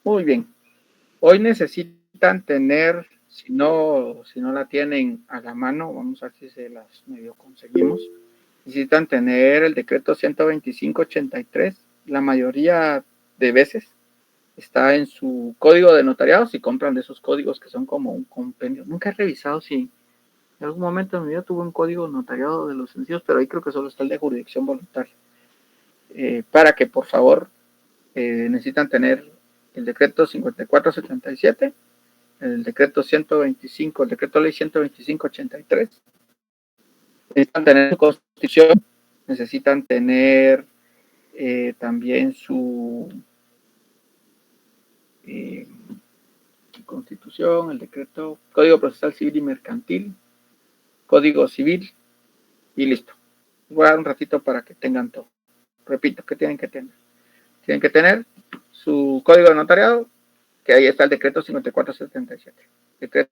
Muy bien. Hoy necesitan tener, si no la tienen a la mano, vamos a ver si se las medio conseguimos. Necesitan tener el decreto 125/83. La mayoría de veces está en su código de notariado, si compran de esos códigos que son como un compendio. Nunca he revisado si en algún momento de mi vida tuve un código notariado de los sencillos, pero ahí creo que solo está el de jurisdicción voluntaria. Para que, por favor, necesitan tener el decreto 54/77, el decreto 125, el decreto ley 125/83. Necesitan tener su constitución, necesitan tener también su constitución, el decreto, código procesal civil y mercantil, código civil y listo. Voy a dar un ratito para que tengan todo. Repito, ¿qué tienen que tener? Tienen que tener su código de notariado, que ahí está el decreto 54/77. Decreto.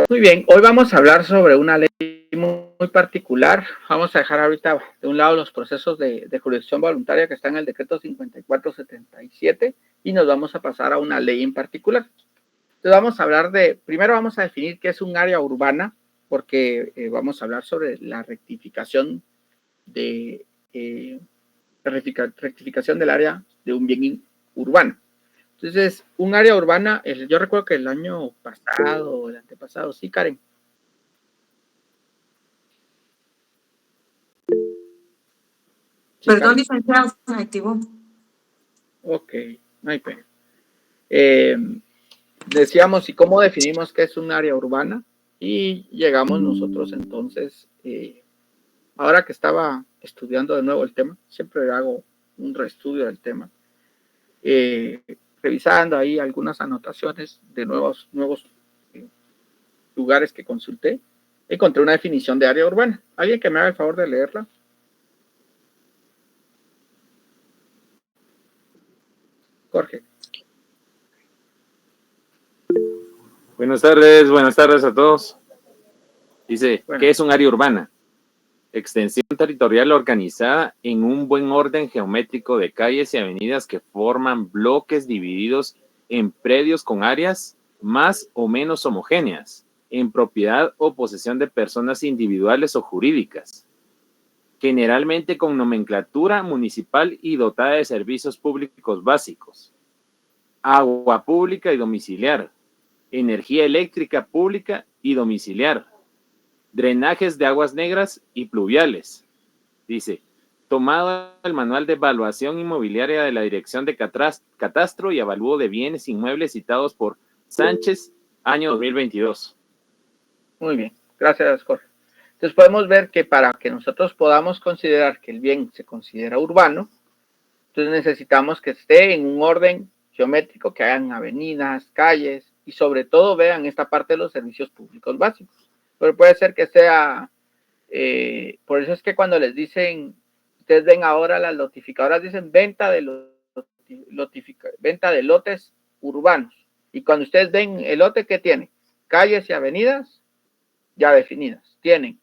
Muy bien, hoy vamos a hablar sobre una ley muy particular. Vamos a dejar ahorita de un lado los procesos de jurisdicción voluntaria que están en el decreto 54/77 y nos vamos a pasar a una ley en particular. Entonces vamos a hablar primero vamos a definir qué es un área urbana, porque vamos a hablar sobre la rectificación rectificación del área de un bien urbano. Entonces, un área urbana, yo recuerdo que el año pasado, el antepasado, sí, Karen. Sí, perdón, licenciado, se me activó. Ok, no hay pena. Decíamos, ¿y cómo definimos qué es un área urbana? Y llegamos nosotros entonces, ahora que estaba estudiando de nuevo el tema, siempre hago un reestudio del tema, revisando ahí algunas anotaciones de nuevos lugares que consulté, encontré una definición de área urbana. ¿Alguien que me haga el favor de leerla? Jorge. Buenas tardes a todos. Dice, ¿qué es un área urbana? Extensión territorial organizada en un buen orden geométrico de calles y avenidas que forman bloques divididos en predios con áreas más o menos homogéneas, en propiedad o posesión de personas individuales o jurídicas, generalmente con nomenclatura municipal y dotada de servicios públicos básicos, agua pública y domiciliar, energía eléctrica pública y domiciliar, drenajes de aguas negras y pluviales. Dice, tomado el manual de evaluación inmobiliaria de la Dirección de Catastro y Avalúo de Bienes Inmuebles citados por Sánchez, año 2022. Muy bien, gracias, Jorge. Entonces podemos ver que para que nosotros podamos considerar que el bien se considera urbano, entonces necesitamos que esté en un orden geométrico, que hayan avenidas, calles y sobre todo vean esta parte de los servicios públicos básicos. Pero puede ser que sea, por eso es que cuando les dicen, ustedes ven ahora las notificadoras, dicen venta de lotes urbanos. Y cuando ustedes ven el lote, ¿qué tiene? Calles y avenidas ya definidas. Tienen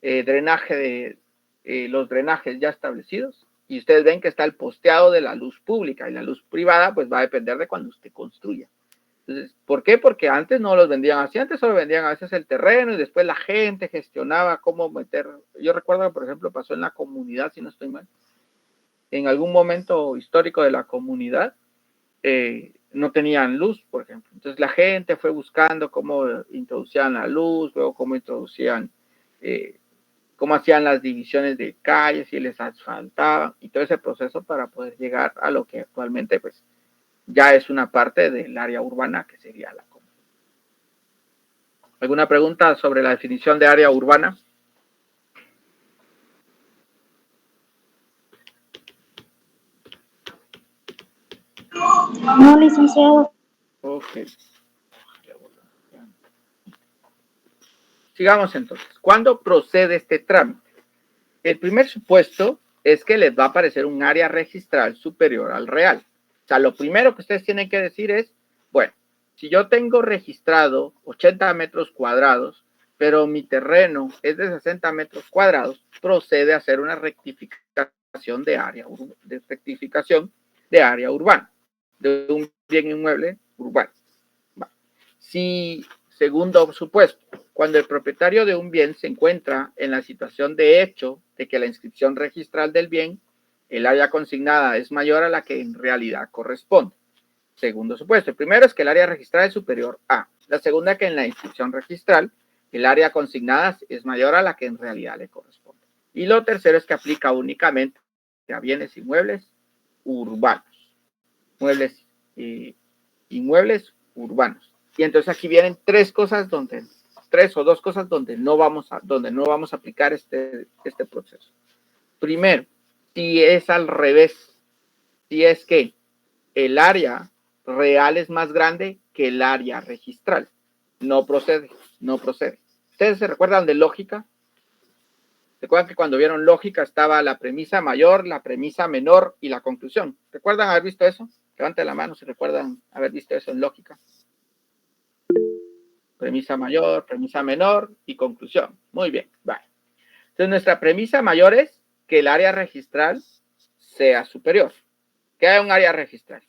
drenaje los drenajes ya establecidos y ustedes ven que está el posteado de la luz pública y la luz privada pues va a depender de cuando usted construya. Entonces, ¿por qué? Porque antes no los vendían así, antes solo vendían a veces el terreno y después la gente gestionaba cómo meter. Yo recuerdo que, por ejemplo, pasó en la comunidad, si no estoy mal, en algún momento histórico de la comunidad, no tenían luz, por ejemplo. Entonces la gente fue buscando cómo introducían la luz, luego cómo introducían, cómo hacían las divisiones de calles y les asfaltaban y todo ese proceso para poder llegar a lo que actualmente pues ya es una parte del área urbana que sería la comuna. ¿Alguna pregunta sobre la definición de área urbana? No, licenciado. Ok. Sigamos entonces. ¿Cuándo procede este trámite? El primer supuesto es que les va a aparecer un área registral superior al real. O sea, lo primero que ustedes tienen que decir es, bueno, si yo tengo registrado 80 metros cuadrados, pero mi terreno es de 60 metros cuadrados, procede a hacer una rectificación de área urbana, de un bien inmueble urbano. Si, segundo supuesto, cuando el propietario de un bien se encuentra en la situación de hecho de que la inscripción registral del bien, el área consignada es mayor a la que en realidad corresponde. Segundo supuesto. El primero es que el área registrada es superior a. La segunda, que en la inscripción registral el área consignada es mayor a la que en realidad le corresponde. Y lo tercero es que aplica únicamente a bienes inmuebles urbanos. Inmuebles urbanos. Y entonces aquí vienen tres o dos cosas donde no vamos a aplicar este proceso. Primero, si es al revés, si es que el área real es más grande que el área registral, no procede. ¿Ustedes se recuerdan de lógica? ¿Recuerdan que cuando vieron lógica estaba la premisa mayor, la premisa menor y la conclusión? ¿Recuerdan haber visto eso? Levanten la mano si recuerdan haber visto eso en lógica. Premisa mayor, premisa menor y conclusión. Muy bien, vale. Entonces nuestra premisa mayor es que el área registral sea superior. Que haya un área registral.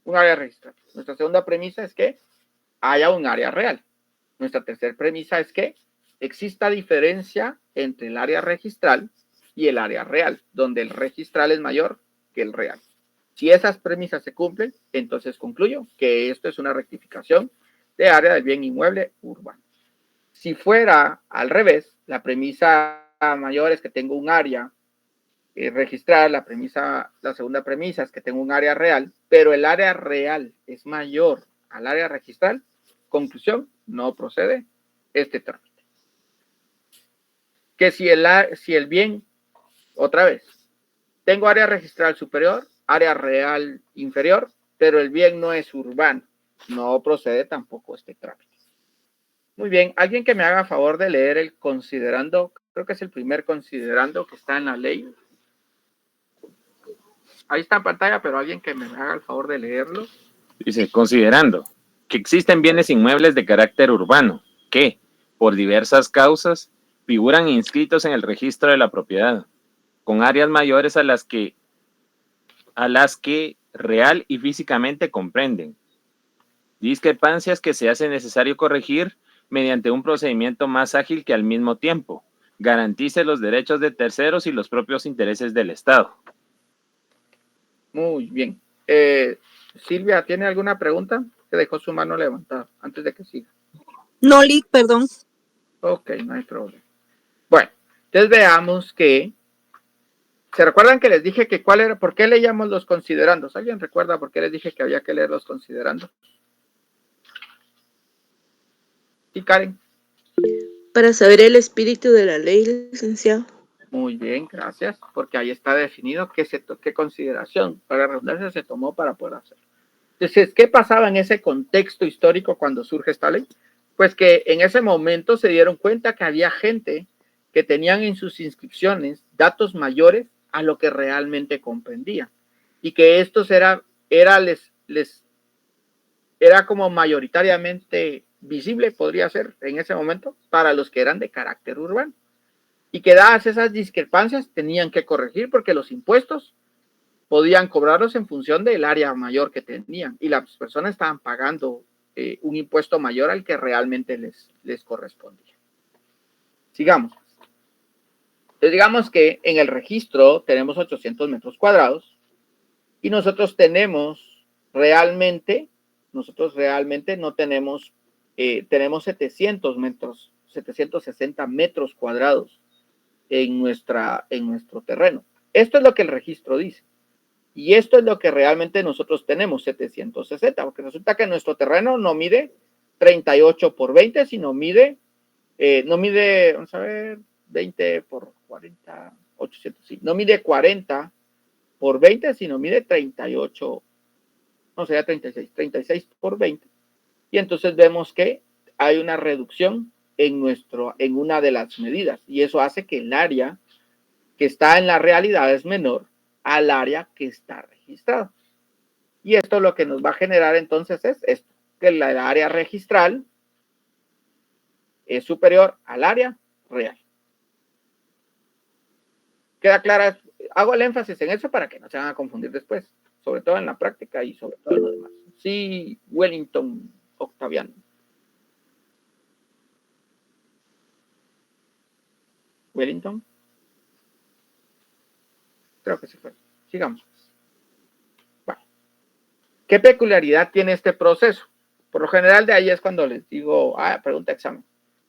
Un área registral. Nuestra segunda premisa es que haya un área real. Nuestra tercera premisa es que exista diferencia entre el área registral y el área real, donde el registral es mayor que el real. Si esas premisas se cumplen, entonces concluyo que esto es una rectificación de área del bien inmueble urbano. Si fuera al revés, la premisa mayor es que tengo un área registral, la segunda premisa es que tengo un área real, pero el área real es mayor al área registral, conclusión, no procede este trámite. Que si el bien, otra vez, tengo área registral superior, área real inferior, pero el bien no es urbano, no procede tampoco este trámite. Muy bien, alguien que me haga favor de leer el considerando, creo que es el primer considerando que está en la ley. Ahí está en pantalla, pero alguien que me haga el favor de leerlo. Dice, considerando que existen bienes inmuebles de carácter urbano que, por diversas causas, figuran inscritos en el registro de la propiedad, con áreas mayores a las que real y físicamente comprenden. Discrepancias que se hace necesario corregir mediante un procedimiento más ágil que al mismo tiempo garantice los derechos de terceros y los propios intereses del Estado. Muy bien. Silvia, ¿tiene alguna pregunta? Se dejó su mano levantada antes de que siga. No, Lick, perdón. Ok, no hay problema. Bueno, entonces veamos que... ¿Se recuerdan que les dije que cuál era? ¿Por qué leíamos los considerandos? ¿Alguien recuerda por qué les dije que había que leer los considerandos? ¿Sí, Karen? Para saber el espíritu de la ley, licenciado. Muy bien, gracias, porque ahí está definido qué consideración, para la redundancia, se tomó para poder hacerlo. Entonces, ¿qué pasaba en ese contexto histórico cuando surge esta ley? Pues que en ese momento se dieron cuenta que había gente que tenían en sus inscripciones datos mayores a lo que realmente comprendían y que estos era como mayoritariamente visible, podría ser en ese momento, para los que eran de carácter urbano. Y que dadas esas discrepancias tenían que corregir porque los impuestos podían cobrarlos en función del área mayor que tenían y las personas estaban pagando un impuesto mayor al que realmente les correspondía. Sigamos. Entonces digamos que en el registro tenemos 800 metros cuadrados y nosotros realmente no tenemos, tenemos 760 metros cuadrados en nuestro terreno. Esto es lo que el registro dice. Y esto es lo que realmente nosotros tenemos, 760, porque resulta que nuestro terreno no mide 38 por 20, sino no mide, vamos a ver, 20 por 40, 800, sí, no mide 40 por 20, sino mide 38, no sería 36 por 20. Y entonces vemos que hay una reducción en una de las medidas, y eso hace que el área que está en la realidad es menor al área que está registrada. Y esto lo que nos va a generar entonces es esto, que el área registral es superior al área real. ¿Queda clara? Hago el énfasis en eso para que no se van a confundir después. sobre todo en la práctica y sobre todo en lo demás. Sí, Wellington Octaviano. Wellington. Creo que se fue. Sigamos. Bueno. ¿Qué peculiaridad tiene este proceso? Por lo general de ahí es cuando les digo, pregunta examen.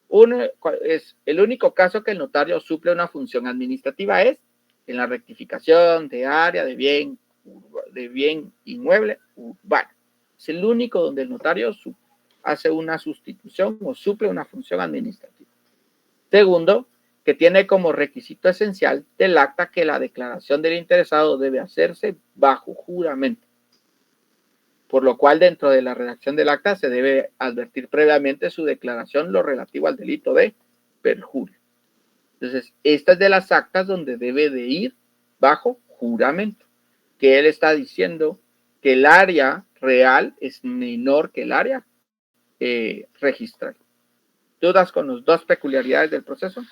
Uno es el único caso que el notario suple una función administrativa es en la rectificación de área de bien inmueble urbano. Es el único donde el notario hace una sustitución o suple una función administrativa. Segundo, que tiene como requisito esencial del acta que la declaración del interesado debe hacerse bajo juramento, por lo cual dentro de la redacción del acta se debe advertir previamente su declaración lo relativo al delito de perjurio. Entonces, esta es de las actas donde debe de ir bajo juramento, que él está diciendo que el área real es menor que el área registral. ¿Dudas con las dos peculiaridades del proceso?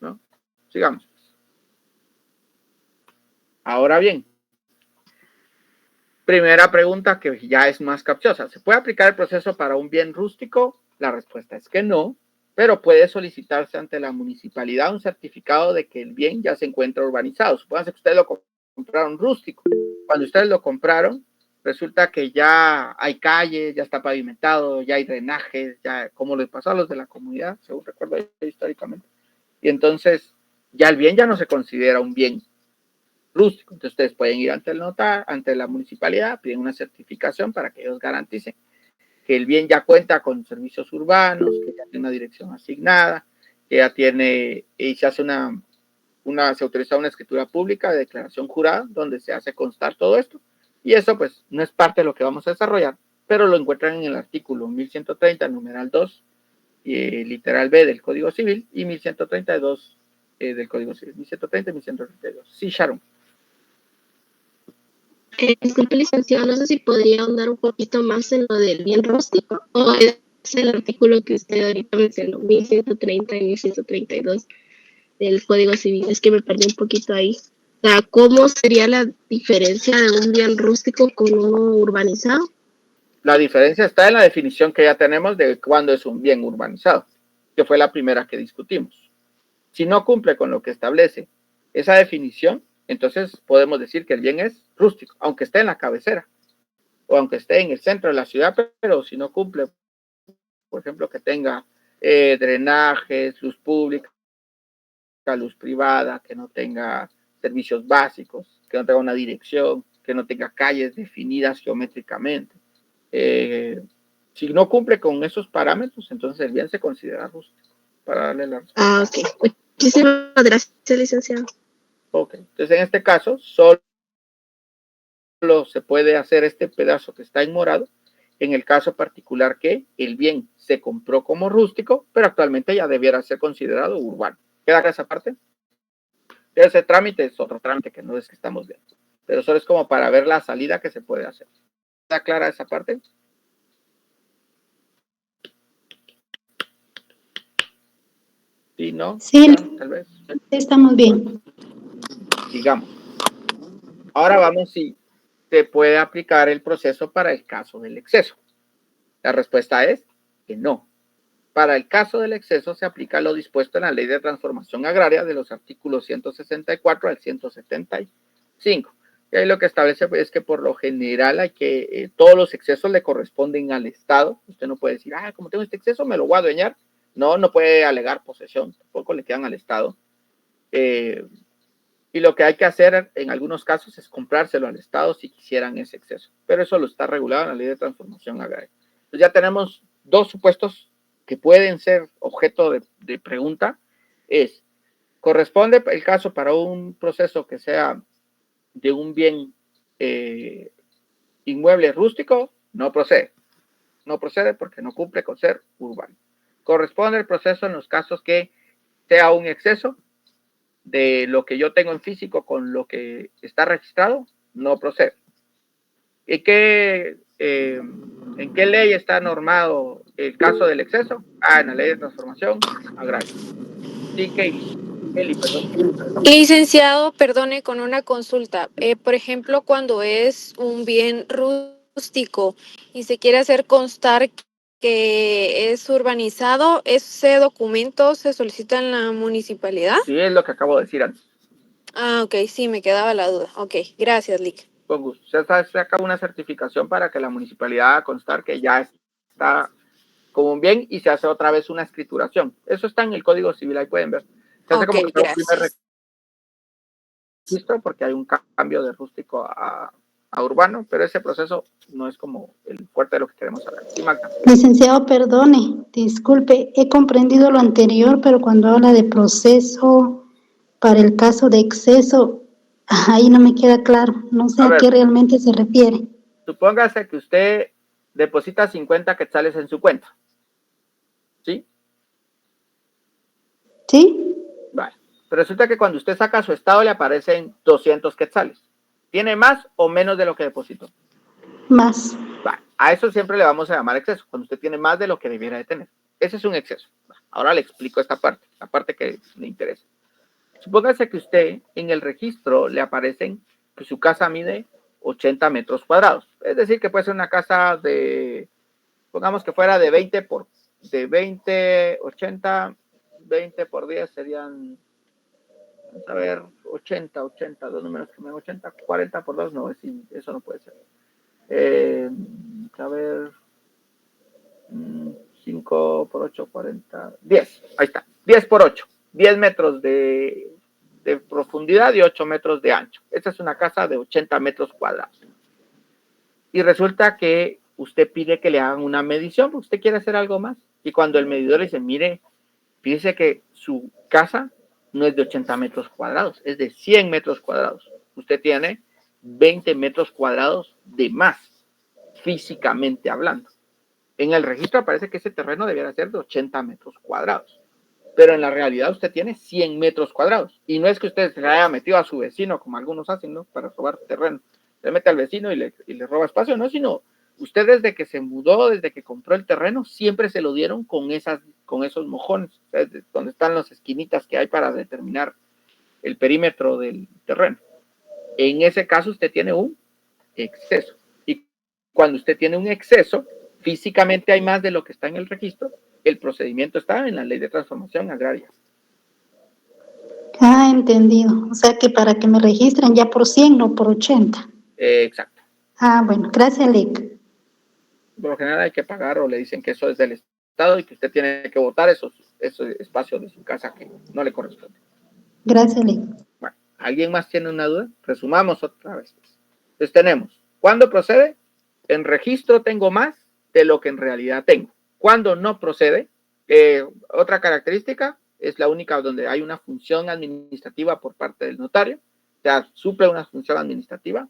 ¿No? Sigamos. Ahora bien, primera pregunta que ya es más capciosa. ¿Se puede aplicar el proceso para un bien rústico? La respuesta es que no, pero puede solicitarse ante la municipalidad un certificado de que el bien ya se encuentra urbanizado. Supónganse que ustedes lo compraron rústico. Cuando ustedes lo compraron, resulta que ya hay calles, ya está pavimentado, ya hay drenajes, ya como les pasó a los de la comunidad, según recuerdo históricamente. Y entonces ya el bien ya no se considera un bien rústico. Entonces ustedes pueden ir ante el notario, ante la municipalidad, piden una certificación para que ellos garanticen que el bien ya cuenta con servicios urbanos, que ya tiene una dirección asignada, que ya tiene, y se hace se autoriza una escritura pública de declaración jurada, donde se hace constar todo esto, y eso pues no es parte de lo que vamos a desarrollar, pero lo encuentran en el artículo 1130, numeral 2, literal B del Código Civil, y 1132 del Código Civil, 1130 y 1132. Sí, Sharon. Disculpe, licenciado, no sé si podría ahondar un poquito más en lo del bien rústico, o es el artículo que usted ahorita mencionó, 1130 y 1132 del Código Civil. Es que me perdí un poquito ahí. O sea, ¿cómo sería la diferencia de un bien rústico con uno urbanizado? La diferencia está en la definición que ya tenemos de cuándo es un bien urbanizado, que fue la primera que discutimos. Si no cumple con lo que establece esa definición, entonces podemos decir que el bien es rústico, aunque esté en la cabecera o aunque esté en el centro de la ciudad, pero si no cumple, por ejemplo, que tenga drenajes, luz pública, luz privada, que no tenga servicios básicos, que no tenga una dirección, que no tenga calles definidas geométricamente. Si no cumple con esos parámetros, entonces el bien se considera rústico. Para darle la respuesta. Ok. Muchísimas gracias, licenciado. Ok, entonces en este caso solo se puede hacer este pedazo que está en morado en el caso particular que el bien se compró como rústico, pero actualmente ya debiera ser considerado urbano. ¿Queda esa parte? Ese trámite es otro trámite que no es que estamos viendo, pero solo es como para ver la salida que se puede hacer. ¿Está clara esa parte? Sí, ¿no? Sí, tal vez. estamos bien. Sigamos. Ahora vamos si se puede aplicar el proceso para el caso del exceso. La respuesta es que no. Para el caso del exceso se aplica lo dispuesto en la Ley de Transformación Agraria de los artículos 164 al 175. Y ahí lo que establece es que por lo general hay que todos los excesos le corresponden al Estado. Usted no puede decir, como tengo este exceso me lo voy a adueñar. No puede alegar posesión, tampoco le quedan al Estado. Y lo que hay que hacer en algunos casos es comprárselo al Estado si quisieran ese exceso. Pero eso lo está regulado en la Ley de Transformación Agraria. Entonces ya tenemos dos supuestos que pueden ser objeto de pregunta. ¿Corresponde el caso para un proceso que sea de un bien inmueble rústico? No procede. No procede porque no cumple con ser urbano. ¿Corresponde el proceso en los casos que sea un exceso de lo que yo tengo en físico con lo que está registrado? No procede. ¿En qué ley está normado el caso del exceso? En la Ley de Transformación Agraria. Sí, Katie. Eli, perdón. Licenciado, perdone con una consulta. Por ejemplo, cuando es un bien rústico y se quiere hacer constar que es urbanizado, ¿ese documento se solicita en la municipalidad? Sí, es lo que acabo de decir antes. Ah, ok, sí, me quedaba la duda. Ok, gracias, Lick. Con gusto. Se saca una certificación para que la municipalidad haga constar que ya está como un bien y se hace otra vez una escrituración. Eso está en el Código Civil, ahí pueden ver. Se hace Ok, como que un primer gracias. registro porque hay un cambio de rústico a urbano, pero ese proceso no es como el fuerte de lo que queremos saber. Sí, Magda. Licenciado, perdone, disculpe, he comprendido lo anterior, pero cuando habla de proceso para el caso de exceso, ahí no me queda claro, no sé A a ver, qué realmente se refiere. supóngase que usted deposita 50 quetzales en su cuenta. ¿Sí? ¿Sí? Vale. Pero resulta que cuando usted saca su estado le aparecen 200 quetzales. ¿Tiene más o menos de lo que depositó? Más. Vale. A eso siempre le vamos a llamar exceso, cuando usted tiene más de lo que debiera de tener. Ese es un exceso. Ahora le explico esta parte, la parte que le interesa. Supóngase que usted en el registro le aparecen que su casa mide 80 metros cuadrados. Es decir, que puede ser una casa de, pongamos que fuera de 20 por 20 por 10 serían, vamos a ver, 80, dos números que me dan 80, 40 por 2, no, eso no puede ser. A ver, 5 por 8, 40, 10, ahí está, 10 por 8, 10 metros de profundidad y 8 metros de ancho. Esta es una casa de 80 metros cuadrados. Y resulta que usted pide que le hagan una medición, porque usted quiere hacer algo más. Y cuando el medidor le dice, mire, fíjese que su casa no es de 80 metros cuadrados, es de 100 metros cuadrados. Usted tiene 20 metros cuadrados de más, físicamente hablando. En el registro aparece que ese terreno debiera ser de 80 metros cuadrados. Pero en la realidad usted tiene 100 metros cuadrados. Y no es que usted se haya metido a su vecino, como algunos hacen, ¿no? Para robar terreno. Se mete al vecino y le roba espacio, no, sino usted desde que se mudó, desde que compró el terreno, siempre se lo dieron con esos mojones, o sea, donde están las esquinitas que hay para determinar el perímetro del terreno. En ese caso usted tiene un exceso. Y cuando usted tiene un exceso, físicamente hay más de lo que está en el registro, el procedimiento está en la ley de transformación agraria. Ah, entendido. O sea que para que me registren ya por 100, no por 80. Exacto. Ah, bueno, gracias, Lick. Por lo general hay que pagar o le dicen que eso es del Estado y que usted tiene que votar esos espacios de su casa que no le corresponden. Gracias, Lick. Bueno, ¿alguien más tiene una duda? Resumamos otra vez. Entonces tenemos, ¿cuándo procede? En registro tengo más de lo que en realidad tengo. ¿Cuándo no procede? Otra característica es la única donde hay una función administrativa por parte del notario, o sea, suple una función administrativa,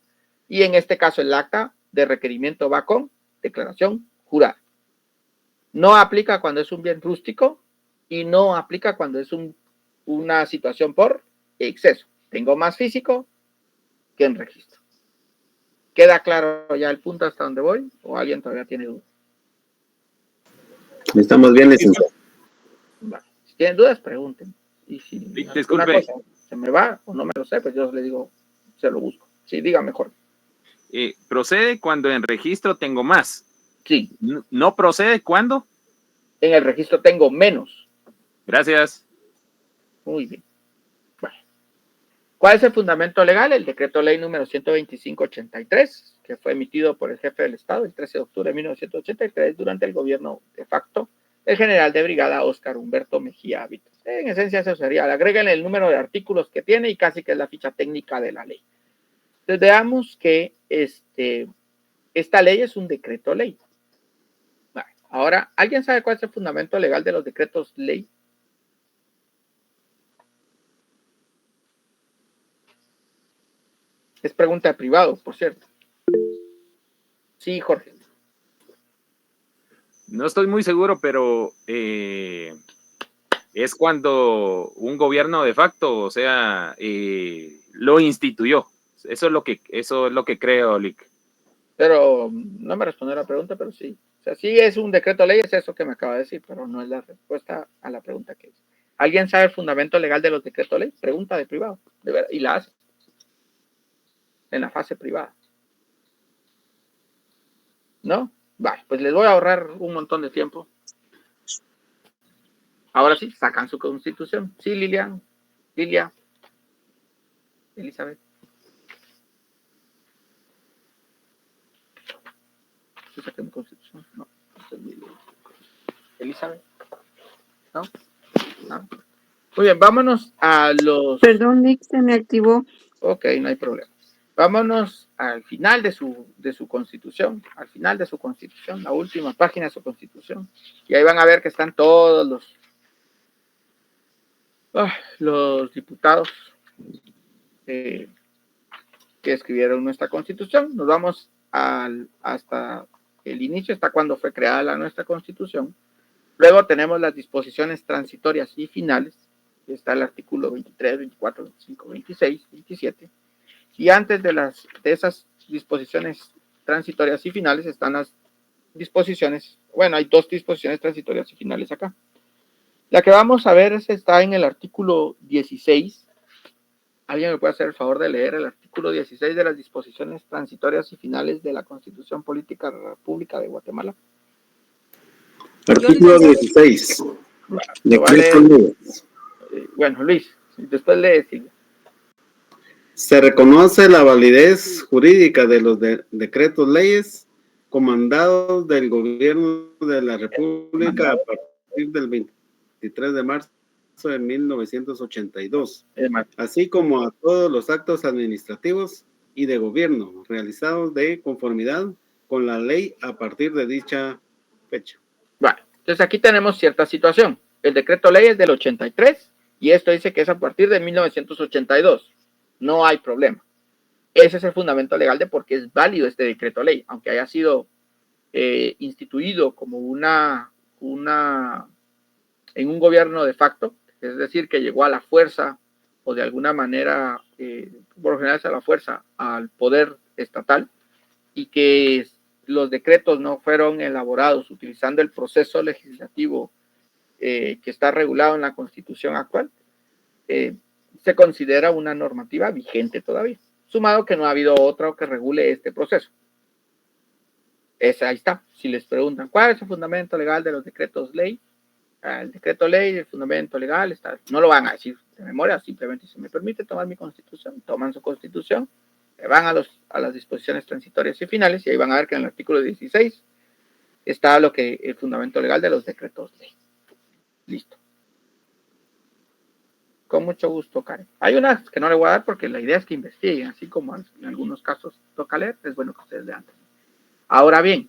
y en este caso el acta de requerimiento va con declaración jurada. No aplica cuando es un bien rústico y no aplica cuando es una situación por exceso. Tengo más físico que en registro. ¿Queda claro ya el punto hasta donde voy? ¿O alguien todavía tiene dudas? Estamos bien, licenciado. Vale. Si tienen dudas, pregunten. Y si Disculpe. cosa se me va o no me lo sé, pues yo le digo, se lo busco. Sí, diga mejor. Procede cuando en registro tengo más. Sí. ¿No procede cuando? En el registro tengo menos. Gracias. Muy bien. Bueno. ¿Cuál es el fundamento legal? El decreto ley número 125-83, que fue emitido por el jefe del Estado el 13 de octubre de 1983 durante el gobierno de facto del general de brigada Óscar Humberto Mejía Vitas. En esencia eso sería, le agregan el número de artículos que tiene y casi que es la ficha técnica de la ley. Entonces veamos que esta ley es un decreto ley. Vale. Ahora, ¿alguien sabe cuál es el fundamento legal de los decretos ley? Es pregunta de privado, por cierto. Sí, Jorge. No estoy muy seguro, pero es cuando un gobierno de facto, o sea, lo instituyó. Eso es lo que creo, Lick. Pero no me respondió la pregunta, pero sí. O sea, sí es un decreto ley, es eso que me acaba de decir, pero no es la respuesta a la pregunta que hice. ¿Alguien sabe el fundamento legal de los decretos ley? Pregunta de privado, de verdad, y la hace en la fase privada. ¿No? Vale, pues les voy a ahorrar un montón de tiempo. Ahora sí, sacan su constitución. Sí, Lilia, Elizabeth. ¿Sí saqué mi constitución? No. Elizabeth. ¿No? No. Muy bien, vámonos a los... Perdón, Nick, se me activó. Ok, no hay problema. Vámonos al final de su constitución, al final de su constitución, la última página de su constitución. Y ahí van a ver que están todos los diputados que escribieron nuestra constitución. Nos vamos hasta el inicio, hasta cuando fue creada nuestra constitución. Luego tenemos las disposiciones transitorias y finales. Está el artículo 23, 24, 25, 26, 27. Y antes de esas disposiciones transitorias y finales están las disposiciones, bueno, hay dos disposiciones transitorias y finales acá. La que vamos a ver está en el artículo 16. ¿Alguien me puede hacer el favor de leer el artículo 16 de las disposiciones transitorias y finales de la Constitución Política de la República de Guatemala? Artículo 16. Bueno, Luis, después lee, Silvia. Se reconoce la validez jurídica de los decretos leyes comandados del gobierno de la República a partir del 23 de marzo de 1982, así como a todos los actos administrativos y de gobierno realizados de conformidad con la ley a partir de dicha fecha. Bueno, entonces aquí tenemos cierta situación. El decreto ley es del 83 y esto dice que es a partir de 1982. No hay problema. Ese es el fundamento legal de por qué es válido este decreto ley, aunque haya sido instituido como en un gobierno de facto, es decir, que llegó a la fuerza o de alguna manera, por lo general a la fuerza, al poder estatal, y que los decretos no fueron elaborados utilizando el proceso legislativo que está regulado en la Constitución actual, se considera una normativa vigente todavía, sumado que no ha habido otra que regule este proceso. Ahí está. Si les preguntan, ¿cuál es el fundamento legal de los decretos ley? El decreto ley, el fundamento legal, está. No lo van a decir de memoria, simplemente se me permite tomar mi constitución, toman su constitución, van a las disposiciones transitorias y finales, y ahí van a ver que en el artículo 16 está el fundamento legal de los decretos ley. Listo. Con mucho gusto, Karen. Hay unas que no le voy a dar porque la idea es que investiguen, así como en algunos casos toca leer, es bueno que ustedes lean. Ahora bien,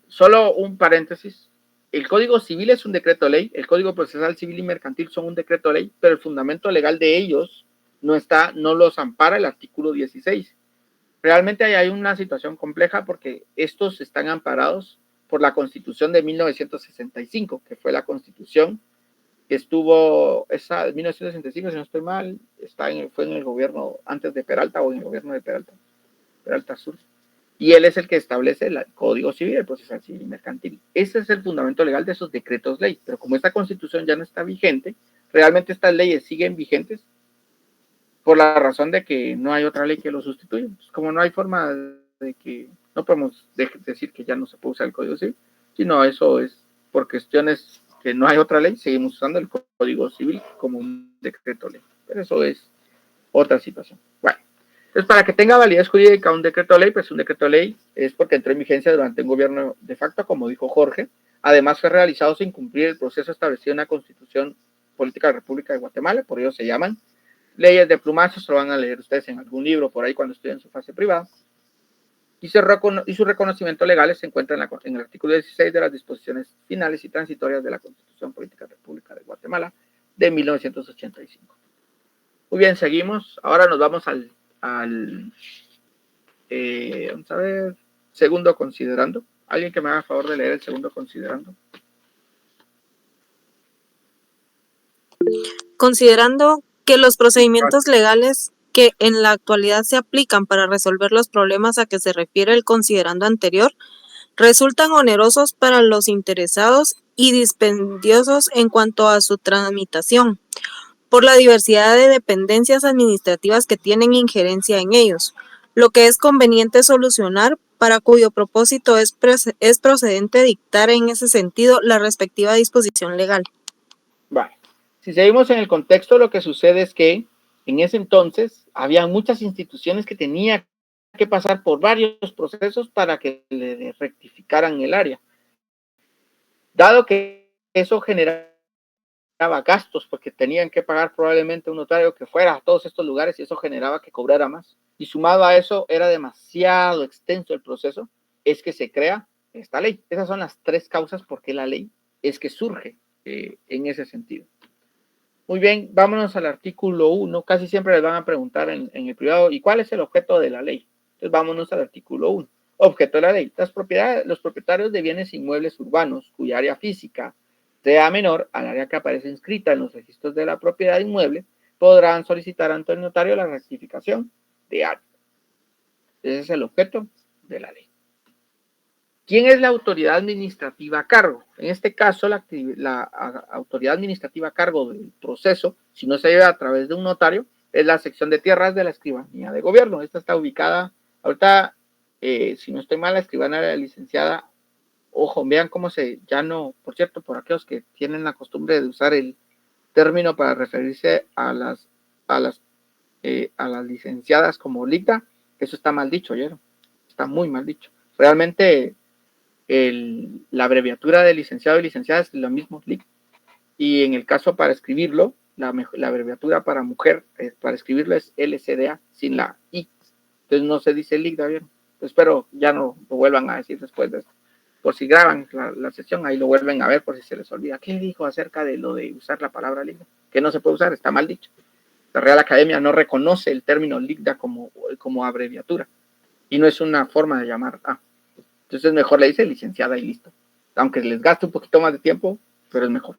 solo un paréntesis. El Código Civil es un decreto ley, el Código Procesal Civil y Mercantil son un decreto ley, pero el fundamento legal de ellos no los ampara el artículo 16. Realmente hay una situación compleja porque estos están amparados por la Constitución de 1965, que fue la Constitución que estuvo, esa 1965, si no estoy mal, fue en el gobierno antes de Peralta o en el gobierno de Peralta Sur. Y él es el que establece el Código Civil, el Procesal Civil y Mercantil. Ese es el fundamento legal de esos decretos ley. Pero como esta Constitución ya no está vigente, realmente estas leyes siguen vigentes por la razón de que no hay otra ley que lo sustituya. Pues como no hay forma de que, no podemos decir que ya no se puede usar el Código Civil, sino eso es por cuestiones que no hay otra ley, seguimos usando el Código Civil como un decreto ley. Pero eso es otra situación. Bueno, entonces para que tenga validez jurídica un decreto ley, pues un decreto ley es porque entró en vigencia durante un gobierno de facto, como dijo Jorge. Además fue realizado sin cumplir el proceso establecido en la Constitución Política de la República de Guatemala, por ello se llaman leyes de plumazo, se lo van a leer ustedes en algún libro por ahí cuando estudien su fase privada. Y su reconocimiento legal se encuentra en el artículo 16 de las disposiciones finales y transitorias de la Constitución Política de la República de Guatemala de 1985. Muy bien, seguimos. Ahora nos vamos vamos a ver, segundo considerando. ¿Alguien que me haga favor de leer el segundo considerando? Considerando que los procedimientos legales que en la actualidad se aplican para resolver los problemas a que se refiere el considerando anterior resultan onerosos para los interesados y dispendiosos en cuanto a su tramitación, por la diversidad de dependencias administrativas que tienen injerencia en ellos, lo que es conveniente solucionar, para cuyo propósito es procedente dictar en ese sentido la respectiva disposición legal. Vale. Si seguimos en el contexto, lo que sucede es que en ese entonces había muchas instituciones que tenían que pasar por varios procesos para que le rectificaran el área. Dado que eso generaba gastos, porque tenían que pagar probablemente un notario que fuera a todos estos lugares y eso generaba que cobrara más. Y sumado a eso, era demasiado extenso el proceso, es que se crea esta ley. Esas son las tres causas por qué la ley es que surge en ese sentido. Muy bien, vámonos al artículo 1. Casi siempre les van a preguntar en el privado, ¿y cuál es el objeto de la ley? Entonces vámonos al artículo 1. Objeto de la ley. Los propietarios de bienes inmuebles urbanos cuya área física sea menor al área que aparece inscrita en los registros de la propiedad inmueble podrán solicitar ante el notario la rectificación de área. Ese es el objeto de la ley. ¿Quién es la autoridad administrativa a cargo? En este caso, la autoridad administrativa a cargo del proceso, si no se lleva a través de un notario, es la sección de tierras de la Escribanía de Gobierno. Esta está ubicada, ahorita, si no estoy mal, la escribana de la licenciada, ojo, vean cómo ya no, por cierto, por aquellos que tienen la costumbre de usar el término para referirse a las licenciadas como LICTA, eso está mal dicho, ¿oyeron? Está muy mal dicho. Realmente, la abreviatura de licenciado y licenciada es lo mismo, LIC. Y en el caso para escribirlo, la abreviatura para mujer, para escribirlo es LCDA, sin la I. Entonces no se dice LIC, ¿ya vieron? Espero ya no lo vuelvan a decir después de esto. Por si graban la sesión, ahí lo vuelven a ver por si se les olvida. ¿Qué dijo acerca de lo de usar la palabra LIC? Que no se puede usar, está mal dicho. La Real Academia no reconoce el término LICDA como abreviatura y no es una forma de llamar A. Entonces mejor le dice licenciada y listo. Aunque les gaste un poquito más de tiempo, pero es mejor.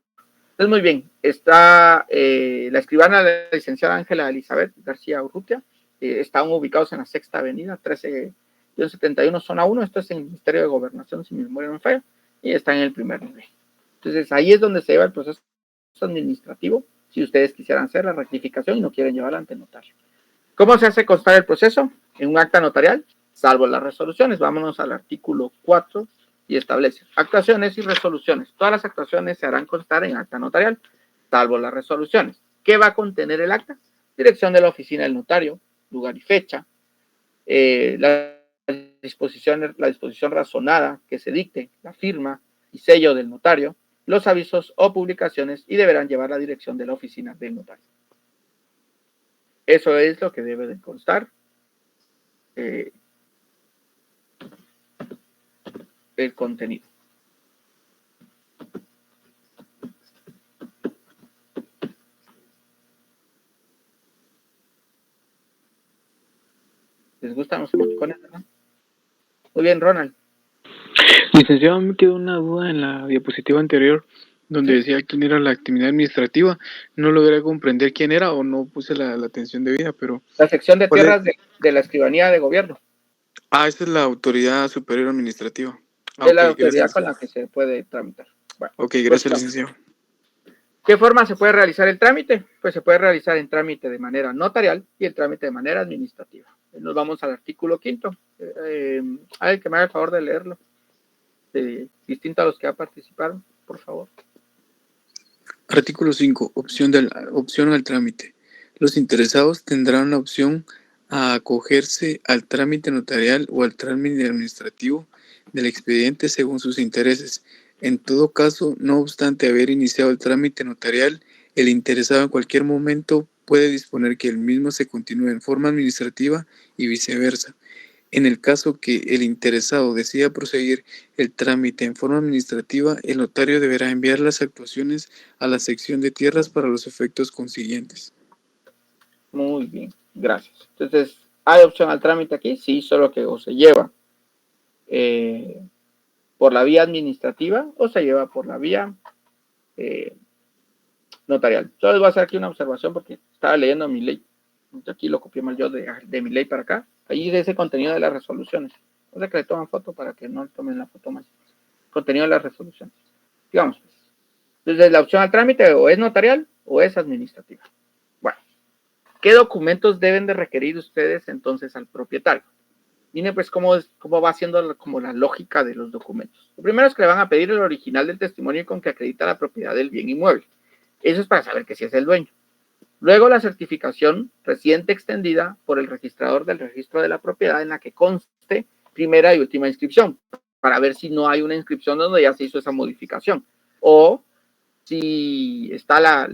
Entonces muy bien, está la escribana de la licenciada Ángela Elizabeth García Urrutia. Están ubicados en la Sexta Avenida, 13-71, zona 1. Esto es en el Ministerio de Gobernación, si mi memoria no me falla, y está en el primer nivel. Entonces ahí es donde se lleva el proceso administrativo, si ustedes quisieran hacer la rectificación y no quieren llevarla ante notario. ¿Cómo se hace constar el proceso? En un acta notarial, salvo las resoluciones. Vámonos al artículo 4 y establece actuaciones y resoluciones. Todas las actuaciones se harán constar en acta notarial, salvo las resoluciones. ¿Qué va a contener el acta? Dirección de la oficina del notario, lugar y fecha, la disposición razonada que se dicte, la firma y sello del notario, los avisos o publicaciones y deberán llevar la dirección de la oficina del notario. Eso es lo que debe de constar. El contenido. ¿Les gustan los emoticones, verdad? Muy bien, Ronald. Licenciado, me quedó una duda en la diapositiva anterior, donde decía quién era la actividad administrativa. No logré comprender quién era o no puse la atención debida, pero... La sección de tierras de la Escribanía de Gobierno. Ah, esa es la autoridad superior administrativa. Es la autoridad con la que se puede tramitar. Bueno, ok, gracias, licenciado. ¿Qué forma se puede realizar el trámite? Pues se puede realizar el trámite de manera notarial y el trámite de manera administrativa. Nos vamos al artículo 5. Alguien que me haga el favor de leerlo. Distinto a los que ya participaron, por favor. Artículo 5. Opción al trámite. Los interesados tendrán la opción a acogerse al trámite notarial o al trámite administrativo del expediente según sus intereses. En todo caso, no obstante haber iniciado el trámite notarial, el interesado en cualquier momento puede disponer que el mismo se continúe en forma administrativa y viceversa. En el caso que el interesado decida proseguir el trámite en forma administrativa, el notario deberá enviar las actuaciones a la sección de tierras para los efectos consiguientes. Muy bien, gracias. Entonces, ¿hay opción al trámite aquí? Sí, solo que o se lleva por la vía administrativa o se lleva por la vía notarial. Yo les voy a hacer aquí una observación porque estaba leyendo mi ley. Aquí lo copié mal yo de mi ley para acá. Ahí es ese contenido de las resoluciones. O sea que le toman foto para que no tomen la foto más. Contenido de las resoluciones. Digamos, entonces la opción al trámite o es notarial o es administrativa. Bueno, ¿qué documentos deben de requerir ustedes entonces al propietario? Miren pues cómo va siendo como la lógica de los documentos. Lo primero es que le van a pedir el original del testimonio con que acredita la propiedad del bien inmueble. Eso es para saber que sí es el dueño. Luego la certificación reciente extendida por el registrador del registro de la propiedad en la que conste primera y última inscripción, para ver si no hay una inscripción donde ya se hizo esa modificación. O si está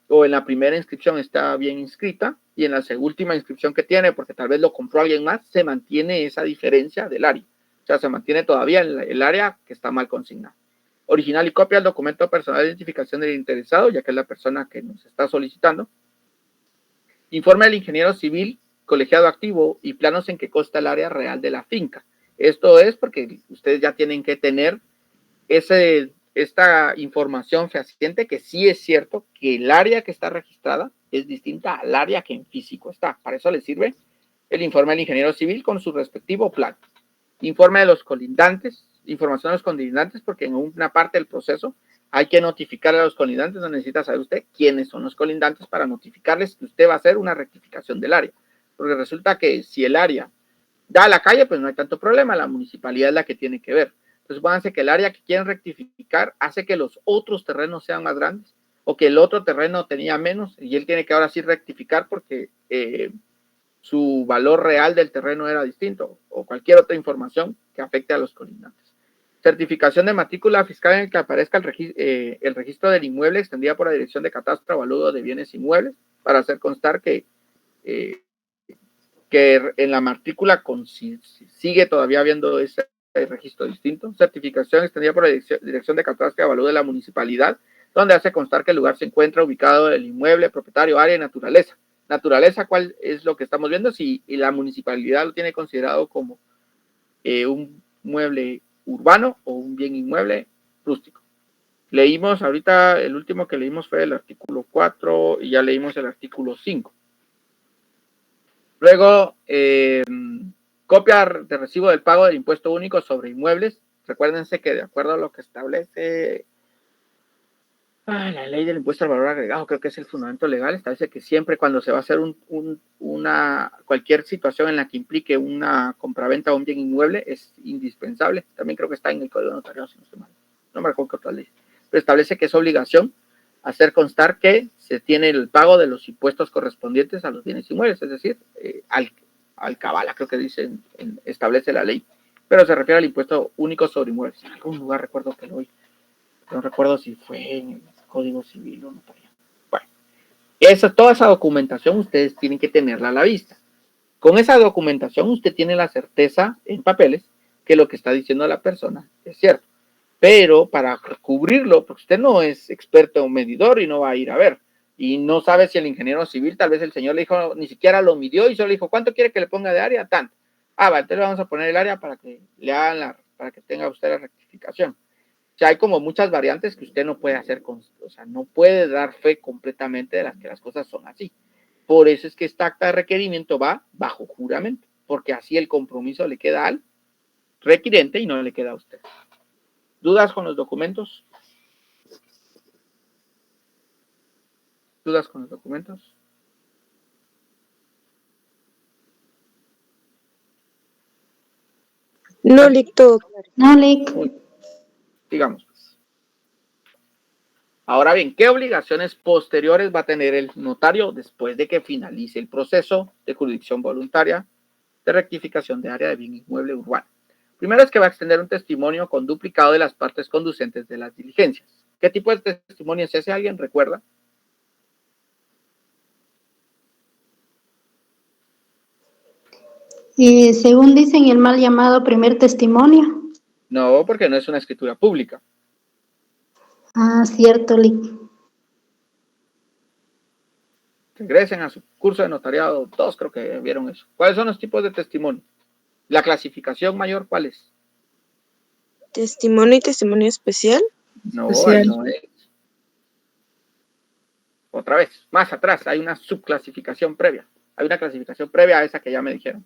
o en la primera inscripción está bien inscrita y en la última inscripción que tiene, porque tal vez lo compró alguien más, se mantiene esa diferencia del área. O sea, se mantiene todavía el área que está mal consignada. Original y copia del documento personal de identificación del interesado, ya que es la persona que nos está solicitando. Informe del ingeniero civil, colegiado activo y planos en que consta el área real de la finca. Esto es porque ustedes ya tienen que tener esta información fehaciente que sí es cierto que el área que está registrada es distinta al área que en físico está. Para eso les sirve el informe del ingeniero civil con su respectivo plan. Informe de los colindantes, información de los colindantes, porque en una parte del proceso hay que notificar a los colindantes, no necesita saber usted quiénes son los colindantes para notificarles que usted va a hacer una rectificación del área. Porque resulta que si el área da a la calle, pues no hay tanto problema, la municipalidad es la que tiene que ver. Entonces, pónganse que el área que quieren rectificar hace que los otros terrenos sean más grandes o que el otro terreno tenía menos y él tiene que ahora sí rectificar porque su valor real del terreno era distinto o cualquier otra información que afecte a los colindantes. Certificación de matrícula fiscal en el que aparezca el registro del inmueble extendida por la Dirección de Catastro Avalúo de Bienes Inmuebles para hacer constar que en la matrícula sigue todavía habiendo ese registro distinto. Certificación extendida por la Dirección de Catastro y Avalúo de la Municipalidad, donde hace constar que el lugar se encuentra ubicado en el inmueble, propietario, área y naturaleza. Naturaleza, ¿cuál es lo que estamos viendo? Si la municipalidad lo tiene considerado como un mueble urbano o un bien inmueble rústico. Leímos ahorita, el último que leímos fue el artículo 4 y ya leímos el artículo 5. Luego, copia de recibo del pago del impuesto único sobre inmuebles. Recuérdense que de acuerdo a lo que establece la ley del impuesto al valor agregado, creo que es el fundamento legal, establece que siempre cuando se va a hacer cualquier situación en la que implique una compraventa o un bien inmueble es indispensable. También creo que está en el Código Notariado, si no estoy mal. No me recuerdo qué otra ley. Pero establece que es obligación hacer constar que se tiene el pago de los impuestos correspondientes a los bienes inmuebles, es decir, al cabala, creo que establece la ley, pero se refiere al impuesto único sobre inmuebles. En algún lugar recuerdo que lo oí. No recuerdo si fue en el Código Civil o Notariado. Bueno, toda esa documentación ustedes tienen que tenerla a la vista. Con esa documentación usted tiene la certeza en papeles que lo que está diciendo la persona es cierto. Pero para cubrirlo, porque usted no es experto o medidor y no va a ir a ver. Y no sabe si el ingeniero civil, tal vez el señor le dijo, ni siquiera lo midió y solo le dijo, ¿cuánto quiere que le ponga de área? Tanto. Va, entonces le vamos a poner el área para que le hagan para que tenga usted la rectificación. O sea, hay como muchas variantes que usted no puede hacer, o sea, no puede dar fe completamente de que las cosas son así. Por eso es que esta acta de requerimiento va bajo juramento, porque así el compromiso le queda al requirente y no le queda a usted. ¿Dudas con los documentos? ¿Dudas con los documentos? No, Licto. No, Lic. Digamos. Ahora bien, ¿qué obligaciones posteriores va a tener el notario después de que finalice el proceso de jurisdicción voluntaria de rectificación de área de bien inmueble urbano? Primero es que va a extender un testimonio con duplicado de las partes conducentes de las diligencias. ¿Qué tipo de testimonio es ese? ¿Alguien recuerda? Según dicen, el mal llamado primer testimonio. No, porque no es una escritura pública. Ah, cierto, Lic. Regresen a su curso de notariado, todos creo que vieron eso. ¿Cuáles son los tipos de testimonio? La clasificación mayor, ¿cuál es? Testimonio y testimonio especial. No, ahí no es. Otra vez, más atrás, hay una subclasificación previa. Hay una clasificación previa a esa que ya me dijeron.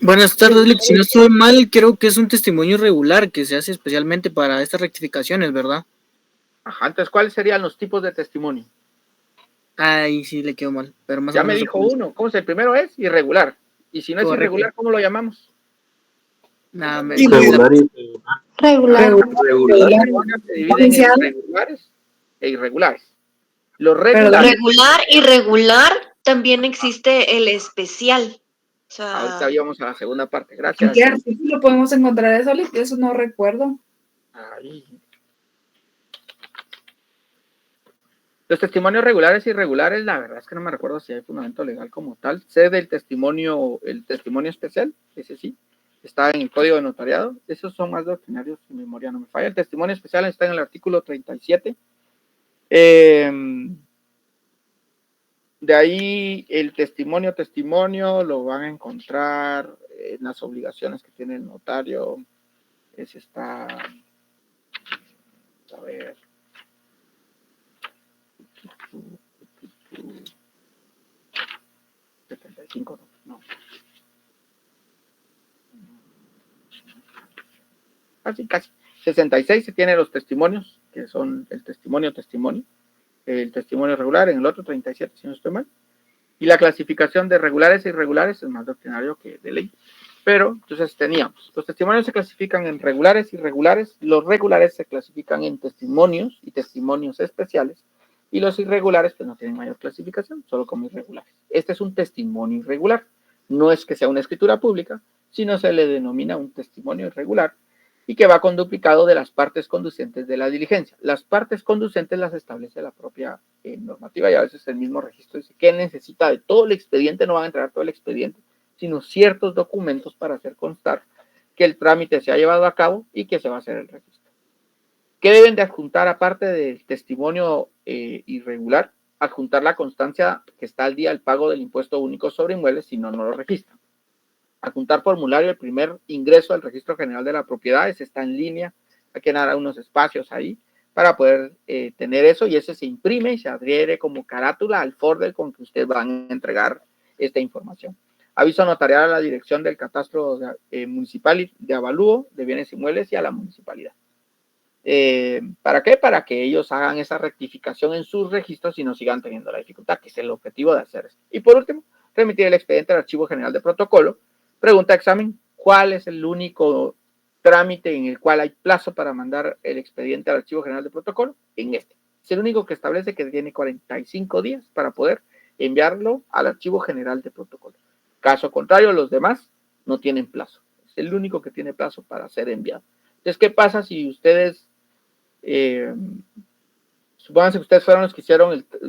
Buenas tardes, Alex. Si no estoy mal, creo que es un testimonio irregular que se hace especialmente para estas rectificaciones, ¿verdad? Ajá, entonces, ¿cuáles serían los tipos de testimonio? Ahí sí le quedó mal, pero más o Ya me menos. dijo uno. ¿Cómo es? El primero es irregular. Y si no es Correcto. irregular, ¿cómo lo llamamos? Regular y Regular. Se dividen en regulares e irregulares. Los regulares. Regular y regular también existe el especial. O sea, Ahorita íbamos a la segunda parte. Gracias. ¿En qué artículo podemos encontrar eso, Alex? Eso no recuerdo. Ahí. Los testimonios regulares y irregulares, la verdad es que no me recuerdo si hay fundamento legal como tal. Sé del testimonio, el testimonio especial, ese sí, está en el Código de Notariado. Esos son más doctrinarios, si mi memoria no me falla. El testimonio especial está en el artículo 37. De ahí el testimonio lo van a encontrar en las obligaciones que tiene el notario. Ese está, a ver, no. Casi. 66 se tiene los testimonios, que son el testimonio, el testimonio regular, en el otro 37, si no estoy mal. Y la clasificación de regulares e irregulares es más doctrinario que de ley. Pero, entonces teníamos, los testimonios se clasifican en regulares y irregulares, los regulares se clasifican en testimonios y testimonios especiales, y los irregulares pues no tienen mayor clasificación, solo como irregulares. Este es un testimonio irregular, no es que sea una escritura pública, sino se le denomina un testimonio irregular, y que va con duplicado de las partes conducentes de la diligencia. Las partes conducentes las establece la propia normativa, y a veces el mismo registro dice que necesita de todo el expediente, no van a entregar todo el expediente, sino ciertos documentos para hacer constar que el trámite se ha llevado a cabo y que se va a hacer el registro. ¿Qué deben de adjuntar aparte del testimonio irregular? Adjuntar la constancia que está al día el pago del impuesto único sobre inmuebles, si no, no lo registran. Adjuntar formulario, el primer ingreso al registro general de la propiedad, ese está en línea, hay que dar unos espacios ahí para poder tener eso, y ese se imprime y se adhiere como carátula al folder con que ustedes van a entregar esta información. Aviso notarial a la dirección del catastro municipal de avalúo de bienes inmuebles y a la municipalidad. ¿Para qué? Para que ellos hagan esa rectificación en sus registros y no sigan teniendo la dificultad, que es el objetivo de hacer esto. Y por último, remitir el expediente al Archivo General de Protocolo. Pregunta examen, ¿cuál es el único trámite en el cual hay plazo para mandar el expediente al Archivo General de Protocolo? En este. Es el único que establece que tiene 45 días para poder enviarlo al Archivo General de Protocolo. Caso contrario, los demás no tienen plazo. Es el único que tiene plazo para ser enviado. Entonces, ¿qué pasa si ustedes, supónganse que ustedes fueron los que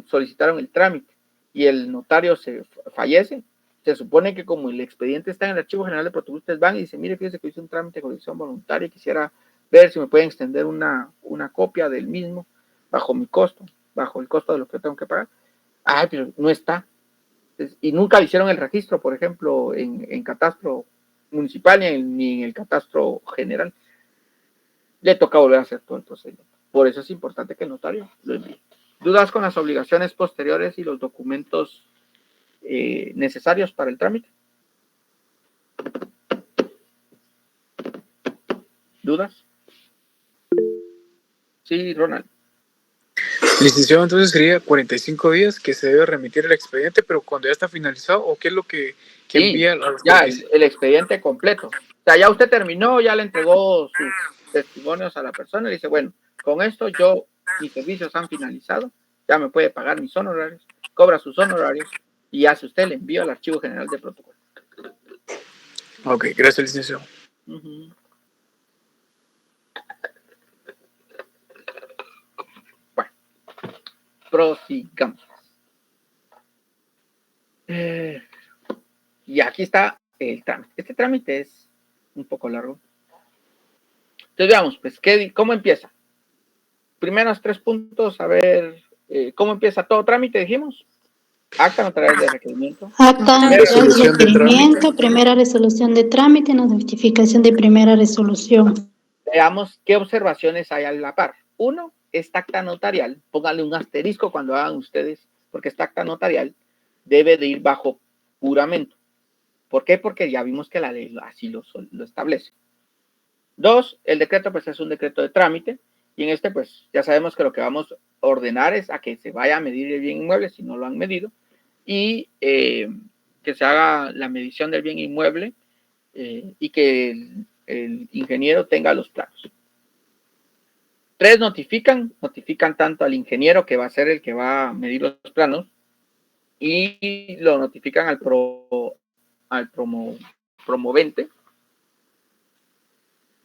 solicitaron el trámite y el notario se fallece? Se supone que como el expediente está en el Archivo General de Protocolo, ustedes van y dicen, mire, fíjese que hice un trámite de jurisdicción voluntaria y quisiera ver si me pueden extender una copia del mismo bajo mi costo, bajo el costo de lo que tengo que pagar. Ah, pero no está. Y nunca hicieron el registro, por ejemplo, en catastro municipal ni en el catastro general. Le toca volver a hacer todo el procedimiento. Por eso es importante que el notario lo envíe. ¿Dudas con las obligaciones posteriores y los documentos necesarios para el trámite? ¿Dudas? Sí, Ronald. Licenciado, entonces sería 45 días que se debe remitir el expediente, pero cuando ya está finalizado, ¿o qué es lo que envía? Ya, el expediente completo. O sea, ya usted terminó, ya le entregó sus testimonios a la persona y le dice, bueno, con esto mis servicios han finalizado, ya me puede pagar mis honorarios, cobra sus honorarios y hace usted el envío al Archivo General de Protocolo. Ok, gracias, licenciado. Bueno, prosigamos. Y aquí está el trámite. Este trámite es un poco largo. Entonces veamos, pues, ¿cómo empieza? Primeros 3 puntos, a ver, ¿cómo empieza todo trámite, dijimos? Acta notarial de requerimiento. Acta notarial de requerimiento, primera resolución de trámite, notificación de primera resolución. Veamos qué observaciones hay a la par. Uno, esta acta notarial, pónganle un asterisco cuando hagan ustedes, porque esta acta notarial debe de ir bajo juramento. ¿Por qué? Porque ya vimos que la ley así lo establece. 2, el decreto pues es un decreto de trámite, y en este pues ya sabemos que lo que vamos a ordenar es a que se vaya a medir el bien inmueble si no lo han medido, y que se haga la medición del bien inmueble y que el ingeniero tenga los planos. 3, notifican tanto al ingeniero, que va a ser el que va a medir los planos, y lo notifican al promovente,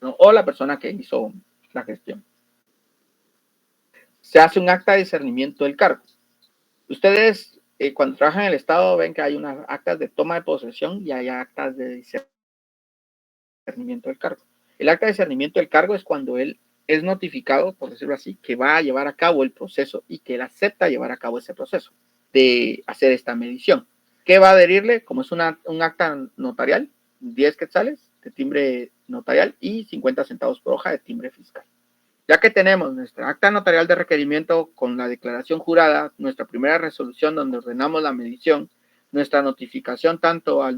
¿no? O la persona que hizo la gestión. Se hace un acta de discernimiento del cargo. Ustedes cuando trabajan en el Estado ven que hay unas actas de toma de posesión y hay actas de discernimiento del cargo. El acta de discernimiento del cargo es cuando él es notificado, por decirlo así, que va a llevar a cabo el proceso y que él acepta llevar a cabo ese proceso de hacer esta medición. ¿Qué va a adherirle? Como es un acta notarial, 10 quetzales de timbre notarial y 50 centavos por hoja de timbre fiscal. Ya que tenemos nuestra acta notarial de requerimiento con la declaración jurada, nuestra primera resolución donde ordenamos la medición, nuestra notificación tanto a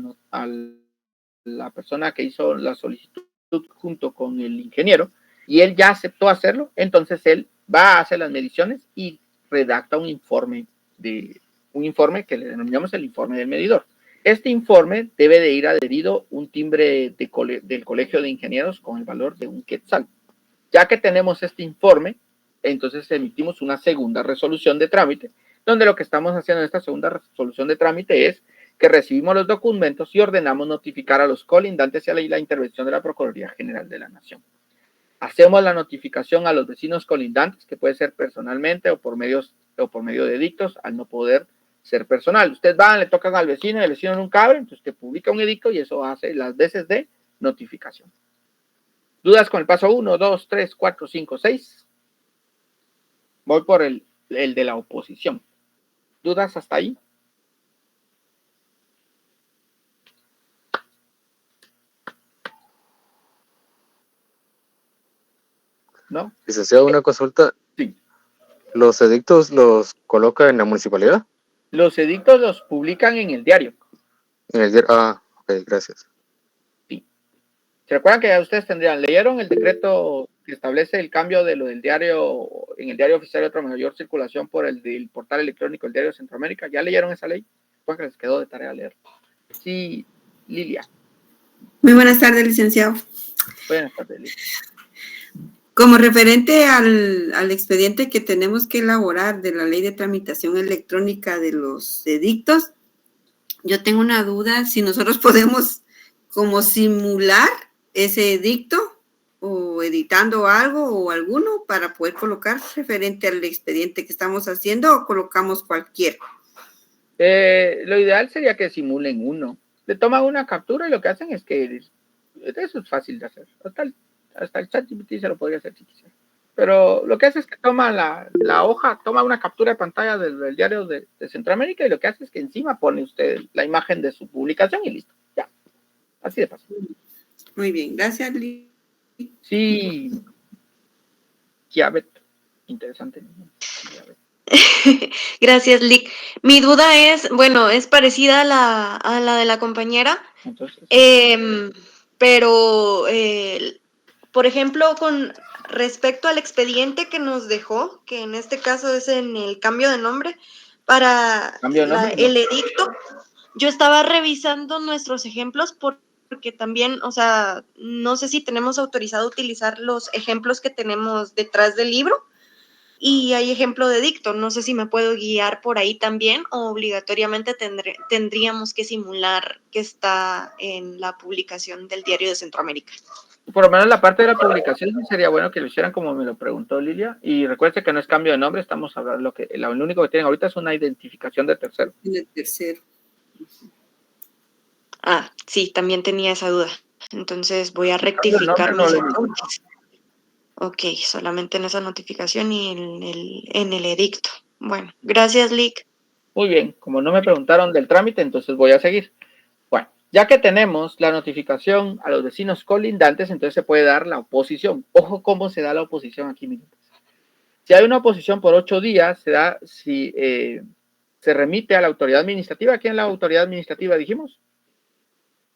la persona que hizo la solicitud junto con el ingeniero, y él ya aceptó hacerlo, entonces él va a hacer las mediciones y redacta un informe que le denominamos el informe del medidor. Este informe debe de ir adherido un timbre del Colegio de Ingenieros con el valor de 1 quetzal. Ya que tenemos este informe, entonces emitimos una segunda resolución de trámite, donde lo que estamos haciendo en esta segunda resolución de trámite es que recibimos los documentos y ordenamos notificar a los colindantes y a la intervención de la Procuraduría General de la Nación. Hacemos la notificación a los vecinos colindantes, que puede ser personalmente o por medio de edictos, al no poder ser personal. Ustedes van, le tocan al vecino y el vecino nunca abre, entonces usted publica un edicto y eso hace las veces de notificación. ¿Dudas con el paso 1, 2, 3, 4, 5, 6? Voy por el de la oposición. ¿Dudas hasta ahí? ¿No? Licenciado, una consulta. Sí. ¿Los edictos los coloca en la municipalidad? Los edictos los publican en el diario. En el diario. Ah, ok, gracias. Sí. ¿Se recuerdan que ya ustedes leyeron el decreto que establece el cambio de lo del diario, en el diario oficial de otra mayor circulación por el del portal electrónico, el diario de Centroamérica? ¿Ya leyeron esa ley? Pues que les quedó de tarea leer. Sí, Lilia. Muy buenas tardes, licenciado. Buenas tardes, Lilia. Como referente al expediente que tenemos que elaborar de la ley de tramitación electrónica de los edictos, yo tengo una duda si nosotros podemos como simular ese edicto o editando algo o alguno para poder colocar referente al expediente que estamos haciendo, o colocamos cualquiera. Lo ideal sería que simulen uno. Le toman una captura y lo que hacen es que eso es fácil de hacer. Hasta el ChatGPT se lo podría hacer si quisiera. Pero lo que hace es que toma la hoja, toma una captura de pantalla del diario de Centroamérica y lo que hace es que encima pone usted la imagen de su publicación y listo. Ya. Así de fácil. Muy bien. Gracias, Lee. Sí. Kiabet. Interesante. Kiabet. Gracias, Lick. Mi duda es, bueno, es parecida a la de la compañera. Entonces, pero, por ejemplo, con respecto al expediente que nos dejó, que en este caso es en el cambio de nombre, para el edicto, yo estaba revisando nuestros ejemplos porque también, o sea, no sé si tenemos autorizado utilizar los ejemplos que tenemos detrás del libro, y hay ejemplo de edicto. No sé si me puedo guiar por ahí también o obligatoriamente tendríamos que simular que está en la publicación del Diario de Centroamérica. Por lo menos la parte de la publicación sería bueno que lo hicieran como me lo preguntó Lilia. Y recuerde que no es cambio de nombre, estamos hablando lo único que tienen ahorita es una identificación de tercero. De tercero. Ah, sí, también tenía esa duda. Entonces voy a rectificar mis entonces. Ok, solamente en esa notificación y en el edicto. Bueno, gracias, Lick. Muy bien, como no me preguntaron del trámite, entonces voy a seguir. Bueno, ya que tenemos la notificación a los vecinos colindantes, entonces se puede dar la oposición. Ojo cómo se da la oposición aquí, miren. Si hay una oposición por 8 días, se da si se remite a la autoridad administrativa. ¿Quién es la autoridad administrativa, dijimos?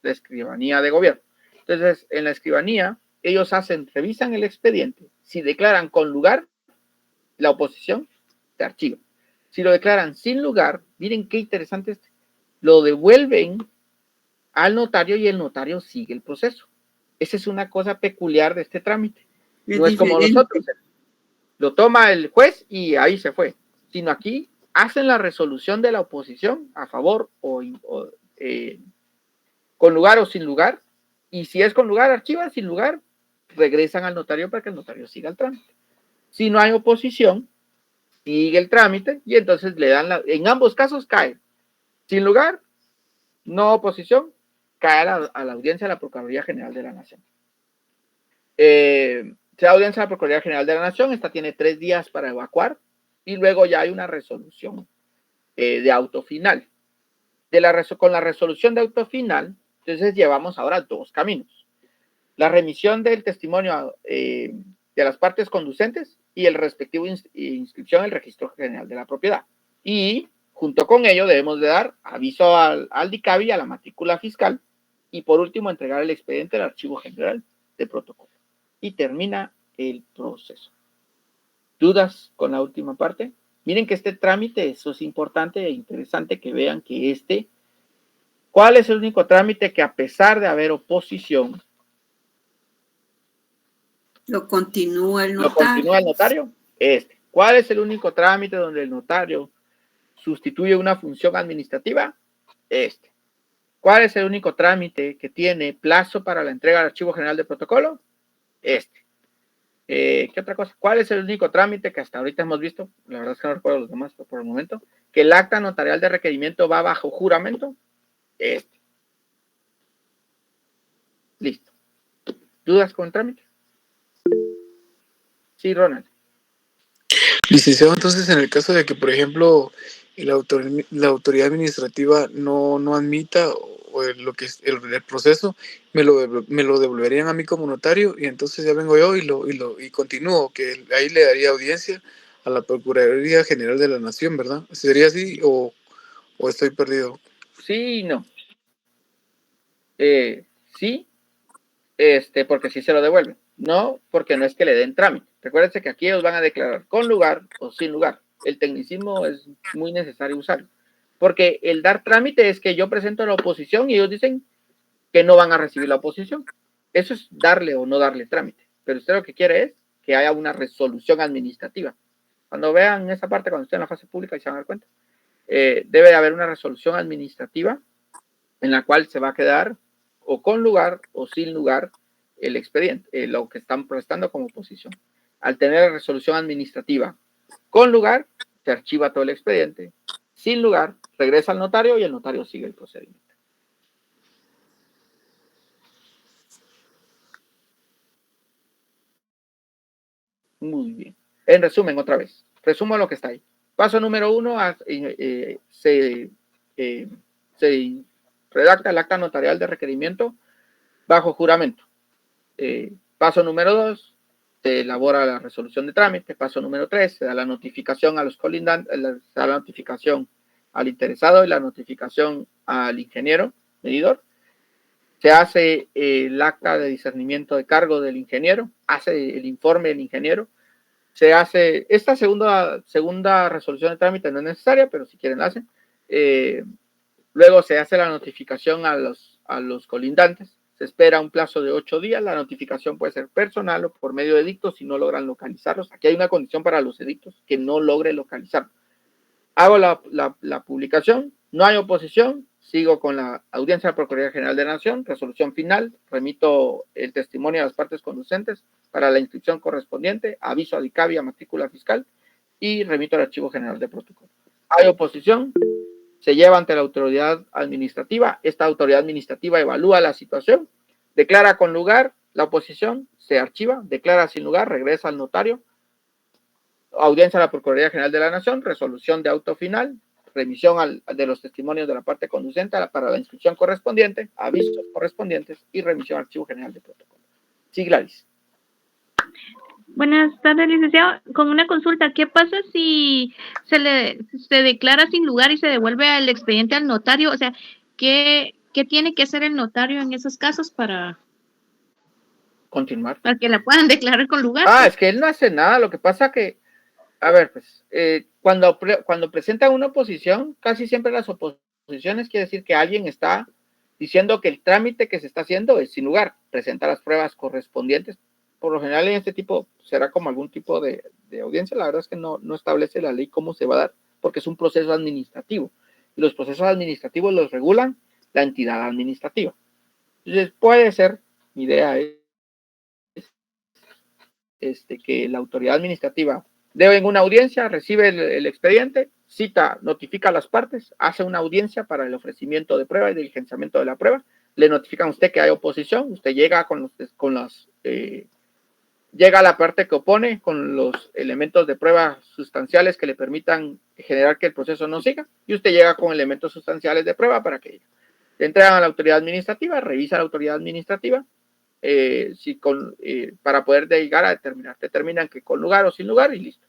la escribanía de gobierno. Entonces, en la escribanía, ellos revisan el expediente. Si declaran con lugar, la oposición se archiva. Si lo declaran sin lugar, miren qué interesante lo devuelven al notario y el notario sigue el proceso. Esa es una cosa peculiar de este trámite. No es como los otros. Lo toma el juez y ahí se fue. Sino aquí hacen la resolución de la oposición a favor con lugar o sin lugar. Y si es con lugar, archivan, sin lugar, regresan al notario para que el notario siga el trámite. Si no hay oposición, sigue el trámite y entonces le dan en ambos casos cae. Sin lugar, no oposición, cae a la audiencia de la Procuraduría General de la Nación. Se da audiencia a la Procuraduría General de la Nación, esta tiene 3 días para evacuar y luego ya hay una resolución de auto final. Con la resolución de auto final, entonces llevamos ahora 2 caminos. La remisión del testimonio de las partes conducentes y el respectivo inscripción en el Registro General de la Propiedad. Y junto con ello debemos de dar aviso al DICABI y a la matrícula fiscal y por último entregar el expediente al Archivo General de Protocolo. Y termina el proceso. ¿Dudas con la última parte? Miren que este trámite, eso es importante e interesante que vean que ¿cuál es el único trámite que a pesar de haber oposición, lo continúa el notario? Lo continúa el notario. ¿Cuál es el único trámite donde el notario sustituye una función administrativa? ¿Cuál es el único trámite que tiene plazo para la entrega al Archivo General de Protocolo? ¿Qué otra cosa? ¿Cuál es el único trámite que hasta ahorita hemos visto? La verdad es que no recuerdo los demás por el momento. Que el acta notarial de requerimiento va bajo juramento. Listo. ¿Dudas con el trámite? Sí, Ronald. Licenciado, entonces en el caso de que, por ejemplo, la autoridad administrativa no admita lo que es el proceso, me lo devolverían a mí como notario y entonces ya vengo yo y continúo, que ahí le daría audiencia a la Procuraduría General de la Nación, ¿verdad? ¿Sería así o estoy perdido? Sí y no. Sí, porque sí se lo devuelven. No, porque no es que le den trámite. Recuérdense que aquí ellos van a declarar con lugar o sin lugar. El tecnicismo es muy necesario usarlo. Porque el dar trámite es que yo presento la oposición y ellos dicen que no van a recibir la oposición. Eso es darle o no darle trámite. Pero usted lo que quiere es que haya una resolución administrativa. Cuando vean esa parte, cuando esté en la fase pública, y se van a dar cuenta, debe de haber una resolución administrativa en la cual se va a quedar o con lugar o sin lugar el expediente, lo que están prestando como oposición. Al tener resolución administrativa con lugar, se archiva todo el expediente. Sin lugar, regresa al notario y el notario sigue el procedimiento. Muy bien. En resumen, otra vez. Resumo lo que está ahí. Paso número 1, se redacta el acta notarial de requerimiento bajo juramento. Paso número 2, se elabora la resolución de trámite. Paso número 3, se da la notificación a los colindantes, se da la notificación al interesado y la notificación al ingeniero medidor. Se hace el acta de discernimiento de cargo del ingeniero, hace el informe del ingeniero. Se hace, esta segunda resolución de trámite no es necesaria, pero si quieren la hacen. Luego se hace la notificación a los colindantes. Se espera un plazo de 8 días. La notificación puede ser personal o por medio de edictos si no logran localizarlos. Aquí hay una condición para los edictos, que no logre localizarlos. Hago la publicación, no hay oposición, sigo con la audiencia de la Procuraduría General de la Nación, resolución final, remito el testimonio a las partes conducentes para la inscripción correspondiente, aviso a DICABI, a matrícula fiscal y remito al Archivo General de Protocolo. Hay oposición, se lleva ante la autoridad administrativa, esta autoridad administrativa evalúa la situación, declara con lugar la oposición, se archiva, declara sin lugar, regresa al notario, audiencia a la Procuraduría General de la Nación, resolución de auto final, remisión de los testimonios de la parte conducente para la inscripción correspondiente, avisos correspondientes y remisión al Archivo General de Protocolo. Sí, Gladys. Buenas tardes, licenciado. Con una consulta, ¿qué pasa si se declara sin lugar y se devuelve el expediente al notario? O sea, ¿qué ¿qué tiene que hacer el notario en esos casos para continuar? Para que la puedan declarar con lugar. Ah, es que él no hace nada, lo que pasa que, a ver, pues, cuando presentan una oposición, casi siempre las oposiciones quiere decir que alguien está diciendo que el trámite que se está haciendo es sin lugar, presenta las pruebas correspondientes. Por lo general en este tipo será como algún tipo de audiencia, la verdad es que no establece la ley cómo se va a dar, porque es un proceso administrativo, y los procesos administrativos los regulan la entidad administrativa. Entonces puede ser, mi idea es que la autoridad administrativa debe en una audiencia, recibe el expediente, cita, notifica a las partes, hace una audiencia para el ofrecimiento de prueba y diligenciamiento de la prueba, le notifican a usted que hay oposición, usted llega llega a la parte que opone con los elementos de prueba sustanciales que le permitan generar que el proceso no siga, y usted llega con elementos sustanciales de prueba para que le entregan a la autoridad administrativa, revisa la autoridad administrativa, para poder llegar a determinan que con lugar o sin lugar y listo.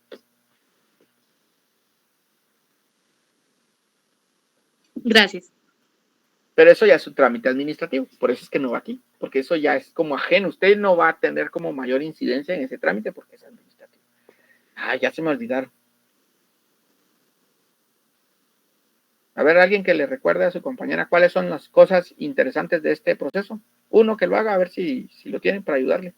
Gracias. Pero eso ya es un trámite administrativo, por eso es que no va aquí, porque eso ya es como ajeno, usted no va a tener como mayor incidencia en ese trámite porque es administrativo. Ah, ya se me olvidaron. A ver, alguien que le recuerde a su compañera cuáles son las cosas interesantes de este proceso. Uno que lo haga, a ver si lo tienen para ayudarle.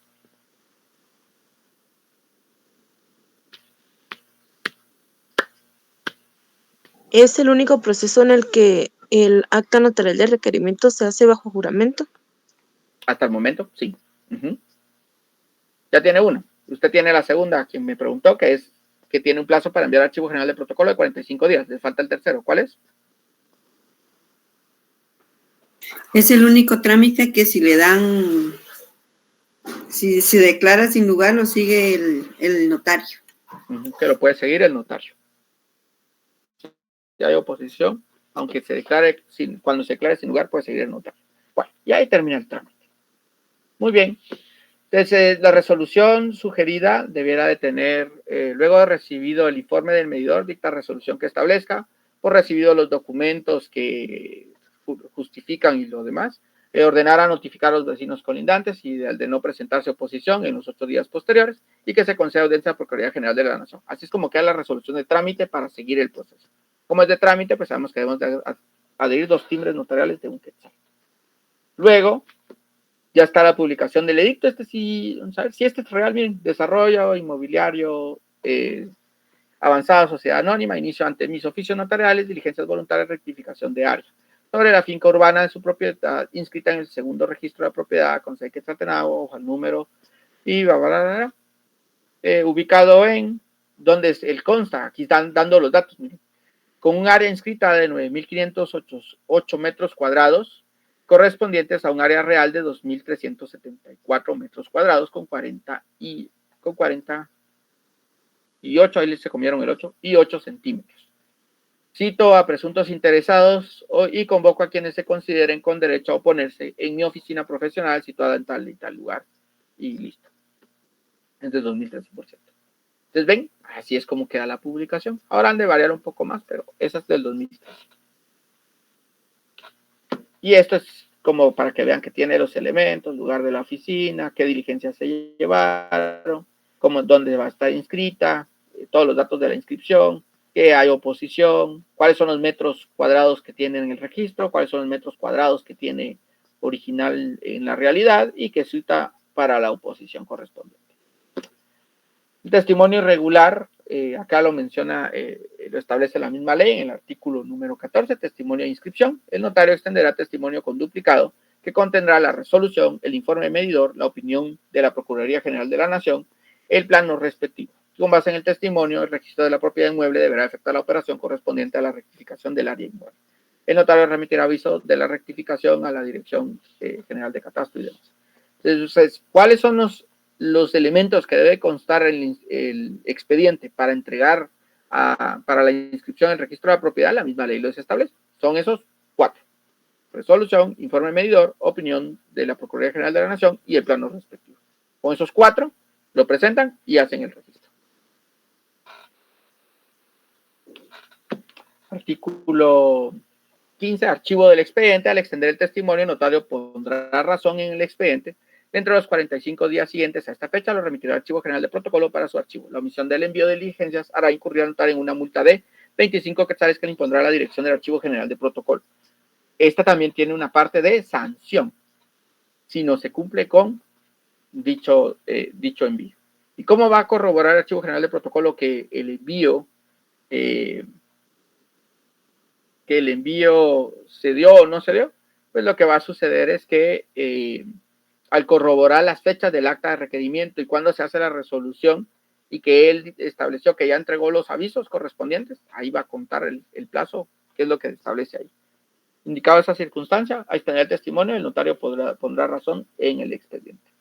¿Es el único proceso en el que el acta notarial de requerimiento se hace bajo juramento? Hasta el momento, sí. Ya tiene una. Usted tiene la segunda, quien me preguntó, que es que tiene un plazo para enviar Archivo General de Protocolo de 45 días. Le falta el tercero. ¿Cuál es? Es el único trámite que si le dan, si se declara sin lugar, lo sigue el notario. Que lo puede seguir el notario. Si hay oposición, aunque se declare, cuando se declare sin lugar, puede seguir el notario. Bueno, y ahí termina el trámite. Muy bien. Entonces, la resolución sugerida debiera de tener, luego de recibido el informe del medidor, dicta resolución que establezca, por recibido los documentos que justifican y lo demás, ordenar a notificar a los vecinos colindantes y de no presentarse oposición en los 8 días posteriores y que se conceda audiencia a la Procuraduría General de la Nación. Así es como queda la resolución de trámite para seguir el proceso. Como es de trámite, pues sabemos que debemos de adherir 2 timbres notariales de un quetzal. Luego, ya está la publicación del edicto. Vamos a ver si este es real, bien, desarrollo inmobiliario, avanzada sociedad anónima, inicio ante mis oficios notariales, diligencias voluntarias, rectificación de área. Sobre la finca urbana de su propiedad, inscrita en el segundo registro de la propiedad, con sede Quetzaltenango, hoja, número, y ubicado en donde él consta, aquí están dando los datos, miren, con un área inscrita de 9.508 metros cuadrados, correspondientes a un área real de 2.374 metros cuadrados con 48, ahí se comieron el 8, y 8 centímetros. Cito a presuntos interesados y convoco a quienes se consideren con derecho a oponerse en mi oficina profesional situada en tal y tal lugar. Y listo. Es de 2013%. Entonces, ven, así es como queda la publicación. Ahora han de variar un poco más, pero esa es del 2013. Y esto es como para que vean que tiene los elementos, lugar de la oficina, qué diligencias se llevaron, dónde va a estar inscrita, todos los datos de la inscripción, que hay oposición, cuáles son los metros cuadrados que tienen en el registro, cuáles son los metros cuadrados que tiene original en la realidad y que cita para la oposición correspondiente. El testimonio irregular, acá lo menciona, lo establece la misma ley en el artículo número 14, testimonio de inscripción. El notario extenderá testimonio con duplicado que contendrá la resolución, el informe medidor, la opinión de la Procuraduría General de la Nación, el plano respectivo. Con base en el testimonio, el registro de la propiedad inmueble deberá efectuar la operación correspondiente a la rectificación del área inmueble. El notario remitirá aviso de la rectificación a la Dirección General de Catastro y demás. Entonces, ¿cuáles son los elementos que debe constar en el expediente para entregar para la inscripción en el registro de la propiedad? La misma ley los establece. Son esos 4. Resolución, informe medidor, opinión de la Procuraduría General de la Nación y el plano respectivo. Con esos 4 lo presentan y hacen el registro. Artículo 15. Archivo del expediente. Al extender el testimonio, el notario pondrá razón en el expediente. Dentro de los 45 días siguientes a esta fecha, lo remitirá al Archivo General de Protocolo para su archivo. La omisión del envío de diligencias hará incurrir al notario en una multa de 25 quetzales que le impondrá la dirección del Archivo General de Protocolo. Esta también tiene una parte de sanción si no se cumple con dicho envío. ¿Y cómo va a corroborar el Archivo General de Protocolo que el envío se dio o no se dio? Pues lo que va a suceder es que al corroborar las fechas del acta de requerimiento y cuándo se hace la resolución y que él estableció que ya entregó los avisos correspondientes, ahí va a contar el plazo, que es lo que establece ahí. Indicado esa circunstancia, a extender el testimonio, el notario pondrá razón en el expediente.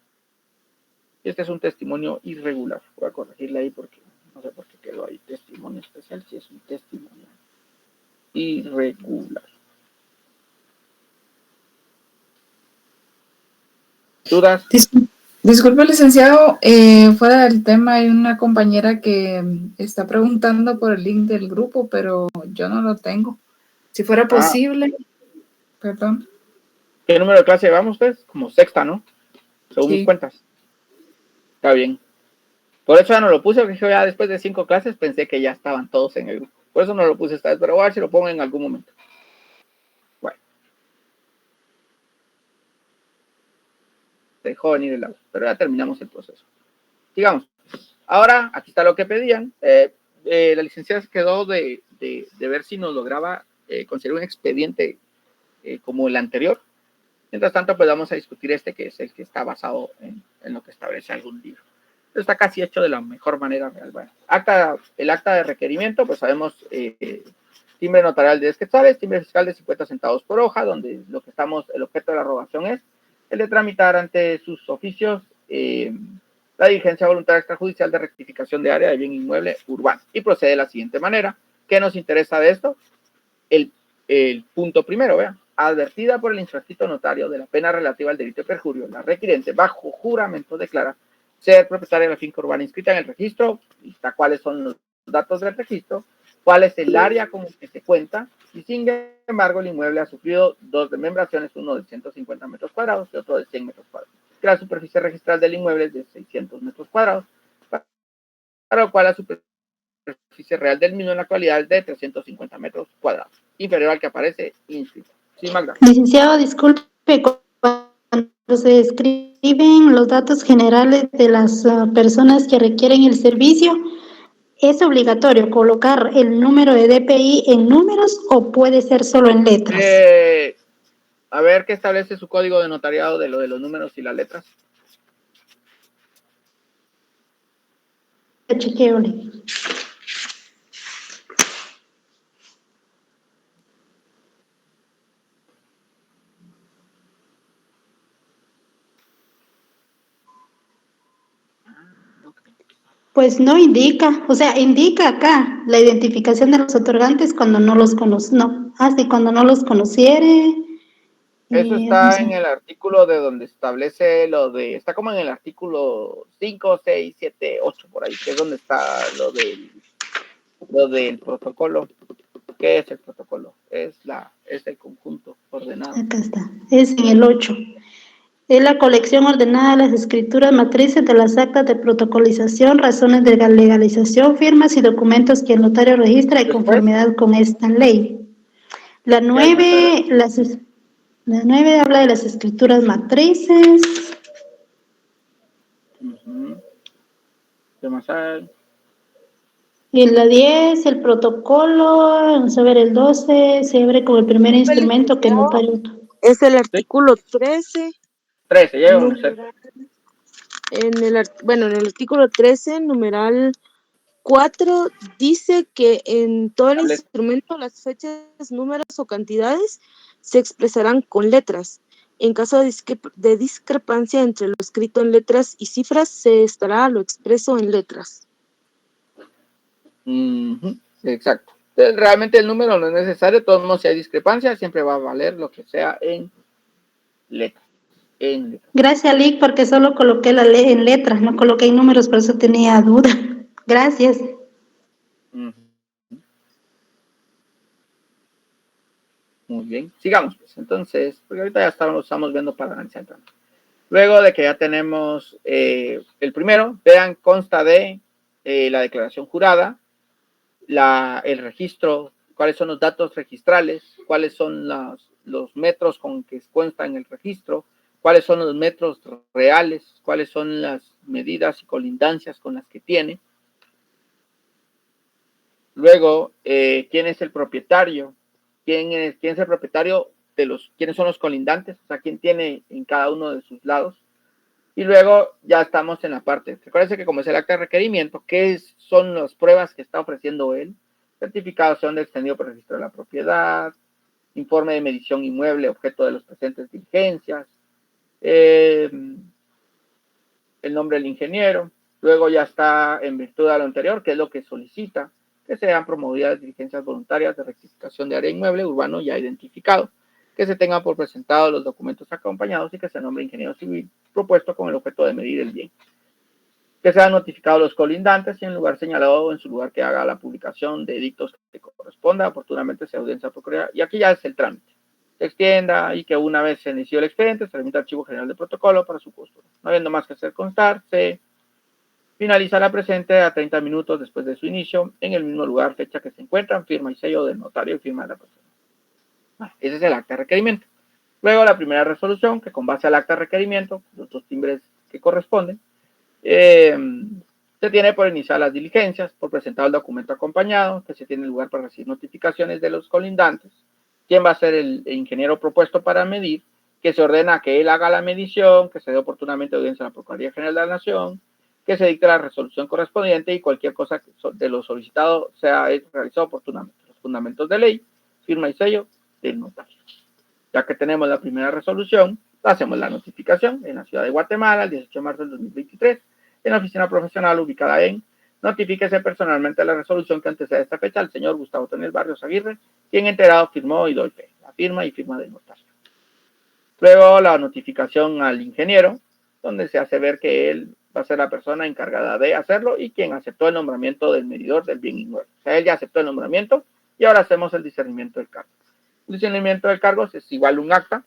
Este es un testimonio irregular. Voy a corregirle ahí porque no sé por qué quedó ahí testimonio especial, si es un testimonio irregular. ¿Dudas? Disculpe, licenciado, fuera del tema hay una compañera que está preguntando por el link del grupo, pero yo no lo tengo. Si fuera posible, perdón. ¿Qué número de clase llevamos ustedes? Como sexta, ¿no? Según mis cuentas. Está bien. Por eso ya no lo puse, porque yo ya después de 5 clases pensé que ya estaban todos en el grupo. Por eso no lo puse esta vez, pero voy a ver si lo pongo en algún momento. Bueno. Dejó venir el audio, pero ya terminamos el proceso. Sigamos. Ahora, aquí está lo que pedían. La licenciada se quedó de ver si nos lograba conseguir un expediente como el anterior. Mientras tanto, pues vamos a discutir este, que es el que está basado en lo que establece algún libro. Está casi hecho de la mejor manera real. Bueno, el acta de requerimiento, pues sabemos, timbre notarial de 10 quetzales, timbre fiscal de 50 centavos por hoja, donde el objeto de la rogación es el de tramitar ante sus oficios la diligencia voluntaria extrajudicial de rectificación de área de bien inmueble urbano. Y procede de la siguiente manera. ¿Qué nos interesa de esto? El punto primero, vean. Advertida por el infrascrito notario de la pena relativa al delito de perjurio, la requiriente bajo juramento declara ser propietaria de la finca urbana inscrita en el registro, lista cuáles son los datos del registro, cuál es el área con que se cuenta, y sin embargo el inmueble ha sufrido 2 desmembraciones, uno de 150 metros cuadrados y otro de 100 metros cuadrados. La superficie registral del inmueble es de 600 metros cuadrados, para lo cual la superficie real del mismo en la actualidad es de 350 metros cuadrados, inferior al que aparece inscrito. Sí, Magda. Licenciado, disculpe, cuando se escriben los datos generales de las personas que requieren el servicio, ¿es obligatorio colocar el número de DPI en números o puede ser solo en letras? A ver qué establece su código de notariado de lo de los números y las letras. Chequeole. Pues no indica, o sea, indica acá la identificación de los otorgantes cuando no los cuando no los conociere. Eso está en el artículo de donde establece está como en el artículo 5, 6, 7, 8, por ahí, que es donde está lo del protocolo. ¿Qué es el protocolo? Es el conjunto ordenado. Acá está, es en el 8. Es la colección ordenada de las escrituras matrices de las actas de protocolización, razones de legalización, firmas y documentos que el notario registra de conformidad con esta ley. La 9 habla de las escrituras matrices. ¿Qué más hay? Y la 10, el protocolo, vamos a ver, el 12, se abre como el primer instrumento que el notario... Es el artículo 13. 13, ya vamos a ver. En el artículo 13, numeral 4, dice que en todo el instrumento las fechas, números o cantidades se expresarán con letras. En caso de discrepancia entre lo escrito en letras y cifras, se estará lo expreso en letras. Exacto. Entonces, realmente el número no es necesario, de todos modos, si hay discrepancia, siempre va a valer lo que sea en letras. Gracias, Lick, porque solo coloqué la ley en letras, no coloqué en números, por eso tenía duda. Gracias. Muy Muy bien, sigamos pues. Entonces, porque ahorita ya estamos viendo para analizar el trámite. Luego de que ya tenemos el primero, vean, consta de la declaración jurada, el registro, cuáles son los datos registrales, cuáles son los metros con que consta en el registro, cuáles son los metros reales, cuáles son las medidas y colindancias con las que tiene. Luego, ¿quién es el propietario? ¿Quién es el propietario quiénes son los colindantes? O sea, quién tiene en cada uno de sus lados. Y luego ya estamos en la parte. Recuerden que como es el acta de requerimiento, ¿qué son las pruebas que está ofreciendo él? Certificación de extendido por registro de la propiedad, informe de medición inmueble, objeto de las presentes diligencias, el nombre del ingeniero. Luego ya está en virtud de lo anterior, que es lo que solicita, que sean promovidas diligencias voluntarias de rectificación de área inmueble urbano ya identificado, que se tengan por presentado los documentos acompañados y que se nombre ingeniero civil propuesto con el objeto de medir el bien. Que sean notificados los colindantes y en lugar señalado o en su lugar que haga la publicación de edictos que corresponda, oportunamente se audiencia procuraría. Y aquí ya es el trámite. Se extienda y que una vez se inició el expediente, se remita archivo general de protocolo para su postura. No habiendo más que hacer constar, se finaliza la presente a 30 minutos después de su inicio, en el mismo lugar, fecha que se encuentran, firma y sello del notario y firma de la persona. Ese es el acta de requerimiento. Luego la primera resolución, que con base al acta de requerimiento, los dos timbres que corresponden, se tiene por iniciar las diligencias, por presentar el documento acompañado, que se tiene lugar para recibir notificaciones de los colindantes, quién va a ser el ingeniero propuesto para medir, que se ordena que él haga la medición, que se dé oportunamente audiencia a la Procuraduría General de la Nación, que se dicte la resolución correspondiente y cualquier cosa de lo solicitado sea realizado oportunamente. Los fundamentos de ley, firma y sello del notario. Ya que tenemos la primera resolución, hacemos la notificación en la ciudad de Guatemala el 18 de marzo del 2023 en la oficina profesional ubicada en notifíquese personalmente la resolución que antecede esta fecha al señor Gustavo Tonel Barrios Aguirre, quien enterado firmó y doy fe. La firma y firma del notario. Luego la notificación al ingeniero, donde se hace ver que él va a ser la persona encargada de hacerlo y quien aceptó el nombramiento del medidor del bien inmueble. O sea, él ya aceptó el nombramiento y ahora hacemos el discernimiento del cargo. El discernimiento del cargo es igual a un acta.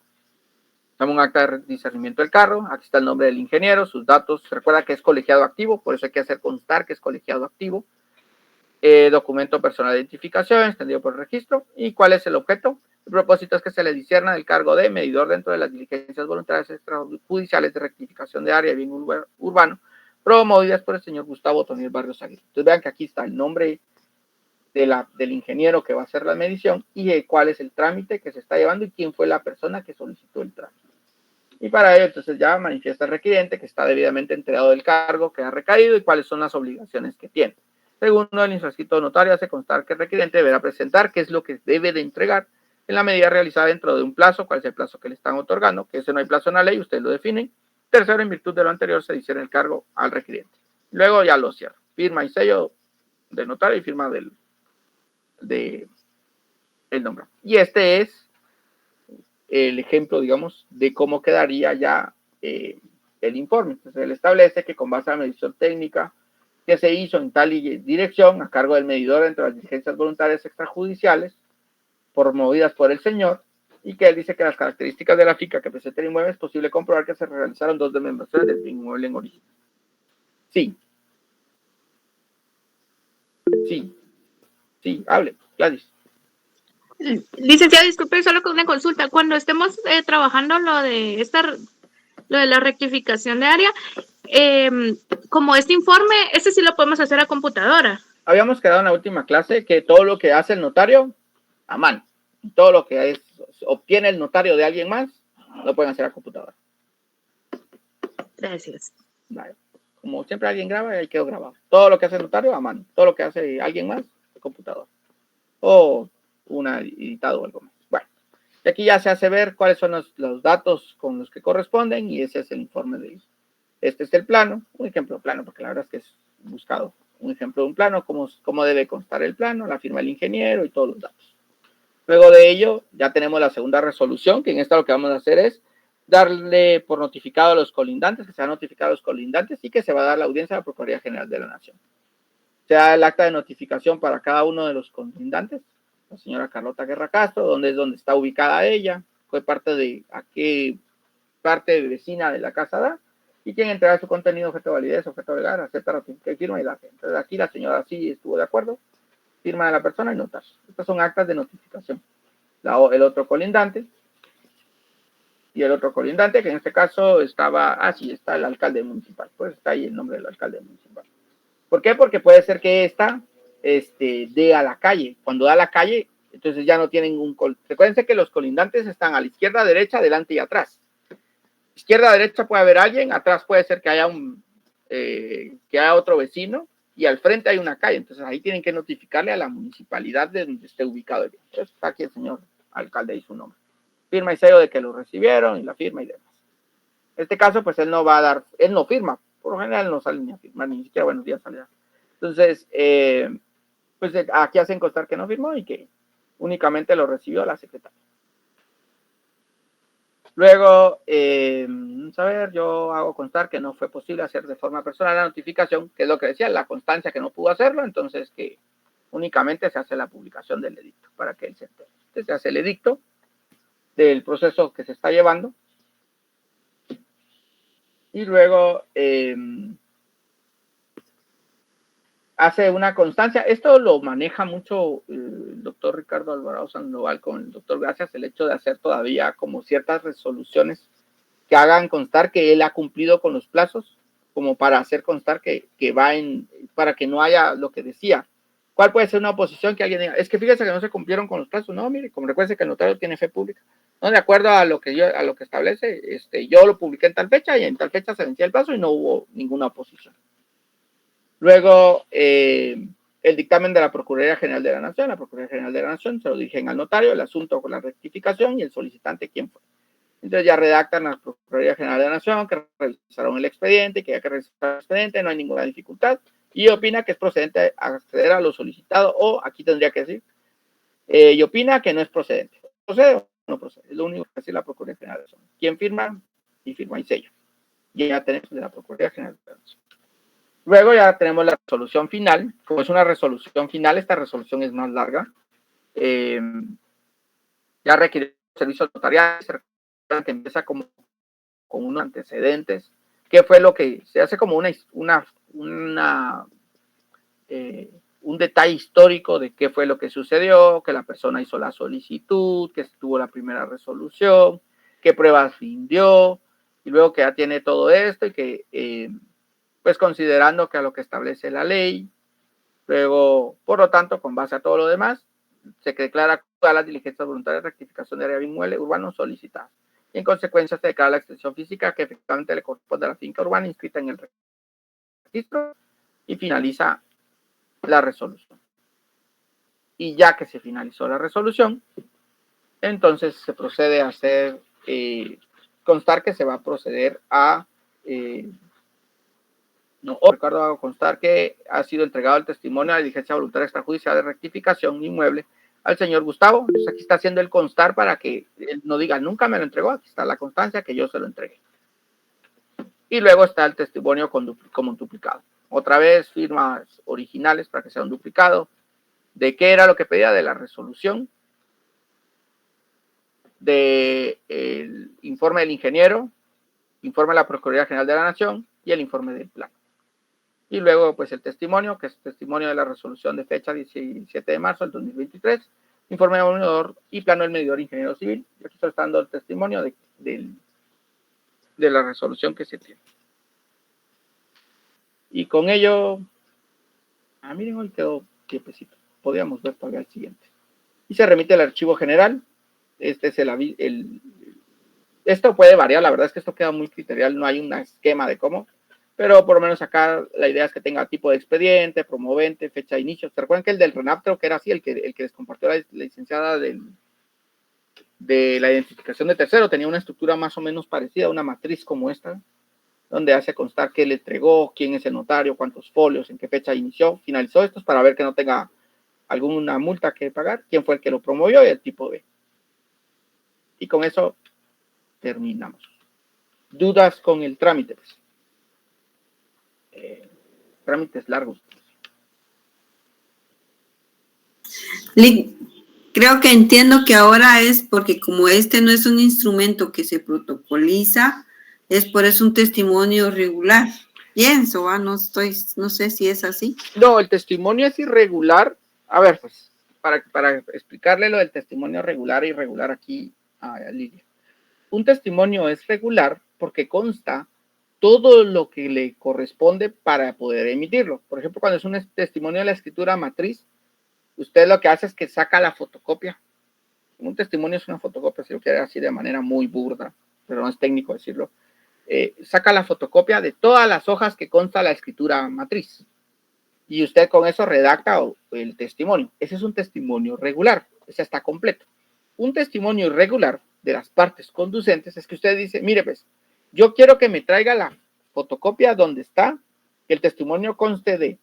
Damos un acta de discernimiento del cargo. Aquí está el nombre del ingeniero, sus datos. Recuerda que es colegiado activo, por eso hay que hacer constar que es colegiado activo. Documento personal de identificación, extendido por el registro. ¿Y cuál es el objeto? El propósito es que se le discierna el cargo de medidor dentro de las diligencias voluntarias extrajudiciales de rectificación de área de bien urbano, promovidas por el señor Gustavo Tonel Barrios Aguirre. Entonces vean que aquí está el nombre del ingeniero que va a hacer la medición y cuál es el trámite que se está llevando y quién fue la persona que solicitó el trámite. Y para ello, entonces ya manifiesta el requiriente que está debidamente enterado del cargo que ha recaído y cuáles son las obligaciones que tiene. Segundo, el infrascrito notario hace constar que el requiriente deberá presentar qué es lo que debe de entregar en la medida realizada dentro de un plazo, cuál es el plazo que le están otorgando, que ese no hay plazo en la ley, ustedes lo definen. Tercero, en virtud de lo anterior, se discierne el cargo al requiriente. Luego ya lo cierra. Firma y sello del notario y firma del nombre. Y este es el ejemplo, digamos, de cómo quedaría ya el informe. Entonces, él establece que con base a la medición técnica que se hizo en tal dirección, a cargo del medidor entre las diligencias voluntarias extrajudiciales, promovidas por el señor, y que él dice que las características de la finca que presenta el inmueble es posible comprobar que se realizaron 2 desmembraciones del inmueble en origen. Sí. Sí. Sí, hable, Gladys. Licenciado, disculpe, solo con una consulta. Cuando estemos trabajando lo de la rectificación de área, como este informe, este sí lo podemos hacer a computadora. Habíamos quedado en la última clase que todo lo que hace el notario, a mano. Todo lo que obtiene el notario de alguien más, lo pueden hacer a computadora. Gracias. Vale. Como siempre alguien graba, ahí quedó grabado. Todo lo que hace el notario, a mano. Todo lo que hace alguien más, a computadora. O una editado o algo más. Bueno, y aquí ya se hace ver cuáles son los datos con los que corresponden y ese es el informe de ellos. Este es el plano, un ejemplo de plano, porque la verdad es que es buscado. Un ejemplo de un plano, cómo debe constar el plano, la firma del ingeniero y todos los datos. Luego de ello, ya tenemos la segunda resolución, que en esta lo que vamos a hacer es darle por notificado a los colindantes, que se han notificado a los colindantes y que se va a dar la audiencia a la Procuraduría General de la Nación. Se da el acta de notificación para cada uno de los colindantes, la señora Carlota Guerra Castro, dónde está ubicada ella, fue parte de a qué parte vecina de la casa da, y quién entrega su contenido, objeto de validez, objeto legal, acepta, ratifica y firma y da. Entonces aquí la señora sí estuvo de acuerdo, firma de la persona y notas. Estas son actas de notificación. El otro colindante, y el otro colindante, que en este caso estaba, sí, está el alcalde municipal, pues está ahí el nombre del alcalde municipal. ¿Por qué? Porque puede ser que esta dé a la calle. Cuando da a la calle, entonces ya no tienen un... Recuérdense que los colindantes están a la izquierda, derecha, delante y atrás. Izquierda, derecha puede haber alguien, atrás puede ser que haya otro vecino, y al frente hay una calle. Entonces ahí tienen que notificarle a la municipalidad de donde esté ubicado el bien. Entonces está aquí el señor alcalde y su nombre. Firma y sello de que lo recibieron y la firma y demás. En este caso, pues él no va a dar, él no firma. Por lo general no sale ni a firmar, ni siquiera buenos días sale. Entonces, pues aquí hacen constar que no firmó y que únicamente lo recibió la secretaria. Luego, a ver, yo hago constar que no fue posible hacer de forma personal la notificación, que es lo que decía, la constancia que no pudo hacerlo, entonces que únicamente se hace la publicación del edicto para que él se entere. Entonces se hace el edicto del proceso que se está llevando. Y luego hace una constancia. Esto lo maneja mucho el doctor Ricardo Alvarado Sandoval con el doctor Gracias, el hecho de hacer todavía como ciertas resoluciones que hagan constar que él ha cumplido con los plazos, como para hacer constar que va para que no haya lo que decía. ¿Cuál puede ser una oposición que alguien diga? Es que fíjese que no se cumplieron con los plazos. No, mire, como recuerde que el notario tiene fe pública. No, de acuerdo a lo que establece, yo lo publiqué en tal fecha y en tal fecha se vencía el plazo y no hubo ninguna oposición. Luego, el dictamen de la Procuraduría General de la Nación. La Procuraduría General de la Nación se lo dirigen al notario, el asunto con la rectificación y el solicitante quién fue. Entonces ya redactan a la Procuraduría General de la Nación que revisaron el expediente, que ya que revisaron el expediente no hay ninguna dificultad y opina que es procedente acceder a lo solicitado, o aquí tendría que decir, y opina que no es procedente. ¿Procede o no procede? Es lo único que hace la Procuraduría General de la Nación. ¿Quién firma? Y firma y sello. Y ya tenemos de la Procuraduría General de la Nación. Luego ya tenemos la resolución final. Como es una resolución final, esta resolución es más larga. Ya requiere servicios notariales, que empieza como con unos antecedentes. ¿Qué fue lo que se hace como un detalle histórico de qué fue lo que sucedió, que la persona hizo la solicitud, que tuvo la primera resolución, qué pruebas rindió, y luego que ya tiene todo esto y que, pues considerando que a lo que establece la ley, luego, por lo tanto, con base a todo lo demás, se declara todas las diligencias voluntarias de rectificación de área de inmueble urbano solicitadas. Y en consecuencia se declara la extensión física que efectivamente le corresponde a la finca urbana inscrita en el registro y finaliza la resolución. Y ya que se finalizó la resolución, entonces se procede a hacer, constar que se va a proceder a, Ricardo, hago constar que ha sido entregado el testimonio a la diligencia voluntaria extrajudicial de rectificación inmueble al señor Gustavo. Entonces aquí está haciendo el constar para que él no diga nunca me lo entregó, aquí está la constancia que yo se lo entregué. Y luego está el testimonio como duplicado. Otra vez firmas originales para que sea un duplicado. ¿De qué era lo que pedía? De la resolución, del informe del ingeniero, informe de la Procuraduría General de la Nación y el informe del plan. Y luego, pues, el testimonio, que es testimonio de la resolución de fecha 17 de marzo del 2023, informe del medidor y plano del medidor ingeniero civil. Y aquí está dando el testimonio de la resolución que se tiene. Y con ello, miren, hoy quedó tiempecito. Podríamos ver todavía el siguiente. Y se remite al archivo general. Este es esto puede variar, la verdad es que esto queda muy criterial, no hay un esquema de cómo, pero por lo menos acá la idea es que tenga tipo de expediente, promovente, fecha de inicio. ¿Se recuerdan que el del RENAP creo que era así, el que les compartió la licenciada de la identificación de tercero? Tenía una estructura más o menos parecida, una matriz como esta, donde hace constar qué le entregó, quién es el notario, cuántos folios, en qué fecha inició, finalizó estos para ver que no tenga alguna multa que pagar, quién fue el que lo promovió y el tipo B. Y con eso terminamos. ¿Dudas con el trámite? Trámites largos. Creo que entiendo que ahora es porque como este no es un instrumento que se protocoliza, es por eso un testimonio regular. Pienso, no sé si es así. No, el testimonio es irregular. A ver, pues, para explicarle lo del testimonio regular e irregular aquí a Lidia. Un testimonio es regular porque consta todo lo que le corresponde para poder emitirlo. Por ejemplo, cuando es un testimonio de la escritura matriz, usted lo que hace es que saca la fotocopia. Un testimonio es una fotocopia, si lo quiere decir de manera muy burda, pero no es técnico decirlo. Saca la fotocopia de todas las hojas que consta la escritura matriz. Y usted con eso redacta el testimonio. Ese es un testimonio regular. Ese está completo. Un testimonio irregular de las partes conducentes es que usted dice, mire pues, yo quiero que me traiga la fotocopia donde está, que el testimonio conste de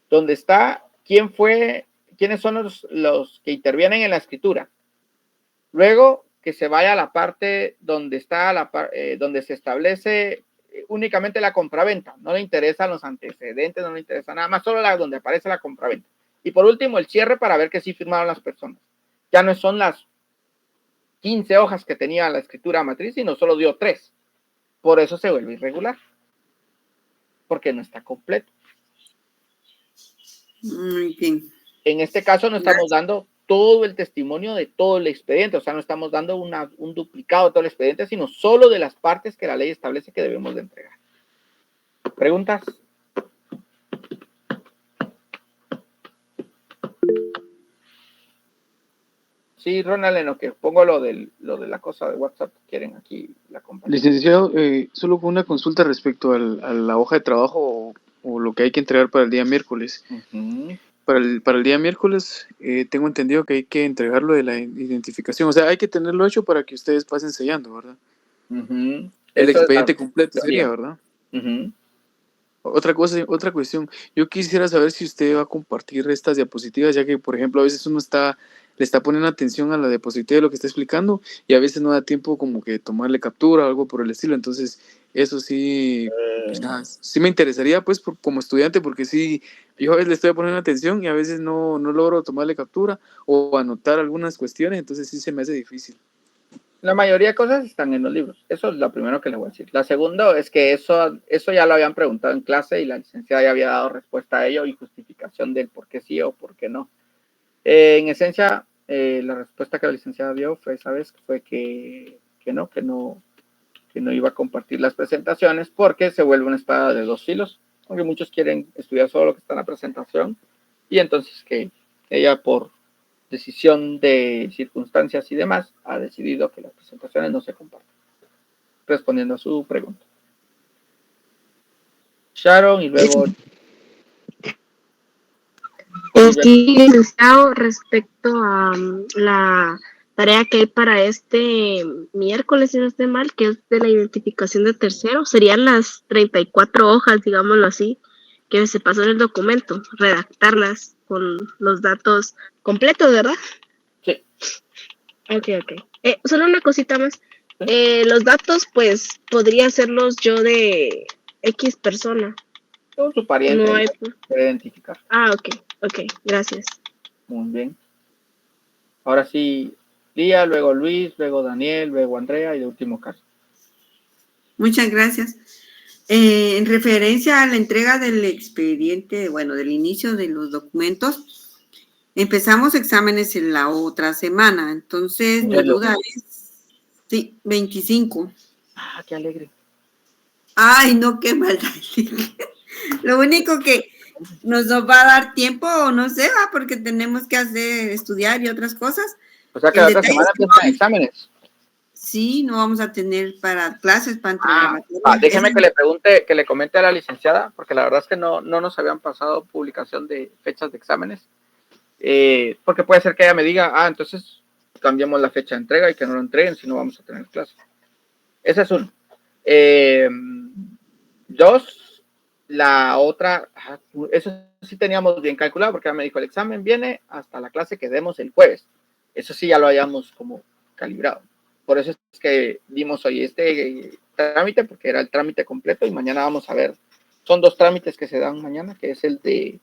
donde está, quiénes son los que intervienen en la escritura. Luego que se vaya a la parte donde está donde se establece únicamente la compraventa. No le interesan los antecedentes, no le interesa nada más, solo donde aparece la compraventa. Y por último, el cierre para ver que sí firmaron las personas. Ya no son las 15 hojas que tenía la escritura matriz, sino solo dio 3. Por eso se vuelve irregular. Porque no está completo. Muy bien. En este caso no estamos dando todo el testimonio de todo el expediente, o sea, no estamos dando un duplicado de todo el expediente, sino solo de las partes que la ley establece que debemos de entregar. ¿Preguntas? Sí, Ronald, en lo que pongo lo de la cosa de WhatsApp que quieren aquí la compañía. Licenciado, solo con una consulta respecto a la hoja de trabajo o lo que hay que entregar para el día miércoles. Para el día miércoles tengo entendido que hay que entregarlo de la identificación, o sea, hay que tenerlo hecho para que ustedes pasen sellando, ¿verdad? El expediente completo sería, ¿verdad? Otra cuestión, yo quisiera saber si usted va a compartir estas diapositivas, ya que, por ejemplo, a veces uno le está poniendo atención a la diapositiva de lo que está explicando y a veces no da tiempo como que tomarle captura o algo por el estilo, entonces eso sí, sí me interesaría pues como estudiante, porque sí, yo a veces le estoy poniendo atención y a veces no logro tomarle captura o anotar algunas cuestiones, entonces sí se me hace difícil. La mayoría de cosas están en los libros. Eso es lo primero que le voy a decir. La segunda es que eso ya lo habían preguntado en clase y la licenciada ya había dado respuesta a ello y justificación del por qué sí o por qué no. En esencia, la respuesta que la licenciada dio fue, ¿sabes? Fue que no iba a compartir las presentaciones porque se vuelve una espada de dos filos. Porque muchos quieren estudiar solo lo que está en la presentación y entonces que ella por decisión de circunstancias y demás, ha decidido que las presentaciones no se compartan. Respondiendo a su pregunta. Sharon y luego... Sí, licenciado, respecto a la tarea que hay para este miércoles, si no estoy mal, que es de la identificación de terceros, serían las 34 hojas, digámoslo así, que se pasó en el documento, redactarlas con los datos completos, ¿verdad? Sí. Ok. Solo una cosita más. Los datos, pues, podría hacerlos yo de X persona. Todo su pariente no hay... puede identificar. Ok, gracias. Muy bien. Ahora sí, Lía, luego Luis, luego Daniel, luego Andrea y de último caso. Muchas gracias. En referencia a la entrega del expediente, bueno, del inicio de los documentos, empezamos exámenes en la otra semana, entonces mi duda es, sí, 25. Ah, qué alegre. Ay, no, qué maldad. Lo único que nos va a dar tiempo, no sé, porque tenemos que estudiar y otras cosas. O sea que la otra semana empiezan exámenes. Sí, no vamos a tener para clases para entregar. Déjeme que le pregunte, que le comente a la licenciada, porque la verdad es que no nos habían pasado publicación de fechas de exámenes. Porque puede ser que ella me diga, entonces cambiamos la fecha de entrega y que no lo entreguen si no vamos a tener clases. Ese es uno. 2, la otra, eso sí teníamos bien calculado, porque ella me dijo, el examen viene hasta la clase que demos el jueves. Eso sí ya lo hayamos como calibrado. Por eso es que dimos hoy este trámite, porque era el trámite completo, y mañana vamos a ver, son 2 trámites que se dan mañana, que es el de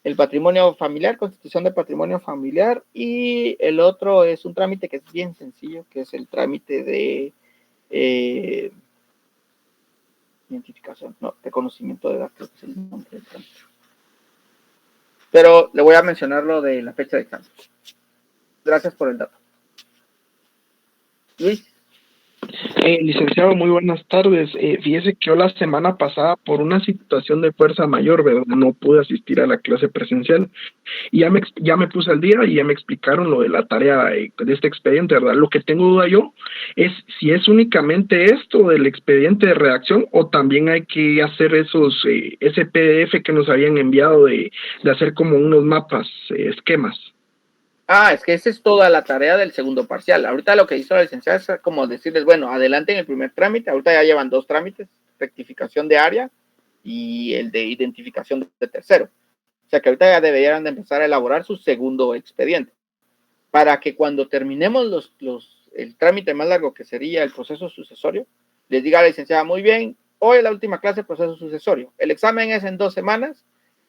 el patrimonio familiar, constitución de patrimonio familiar, y el otro es un trámite que es bien sencillo, que es el trámite de identificación, no, reconocimiento de edad, creo que es el nombre del trámite. Pero le voy a mencionar lo de la fecha de examen. Gracias por el dato. Luis. Licenciado, muy buenas tardes. Fíjese que yo la semana pasada, por una situación de fuerza mayor, ¿verdad?, no pude asistir a la clase presencial. Y ya me puse al día y ya me explicaron lo de la tarea de este expediente, ¿verdad? Lo que tengo duda yo es si es únicamente esto del expediente de redacción o también hay que hacer ese PDF que nos habían enviado de hacer como unos mapas, esquemas. Es que esa es toda la tarea del segundo parcial. Ahorita lo que hizo la licenciada es como decirles, bueno, adelanten el primer trámite. Ahorita ya llevan 2 trámites, rectificación de área y el de identificación de tercero. O sea que ahorita ya deberían de empezar a elaborar su segundo expediente. Para que cuando terminemos el trámite más largo, que sería el proceso sucesorio, les diga a la licenciada, muy bien, hoy es la última clase de proceso sucesorio. El examen es en 2 semanas.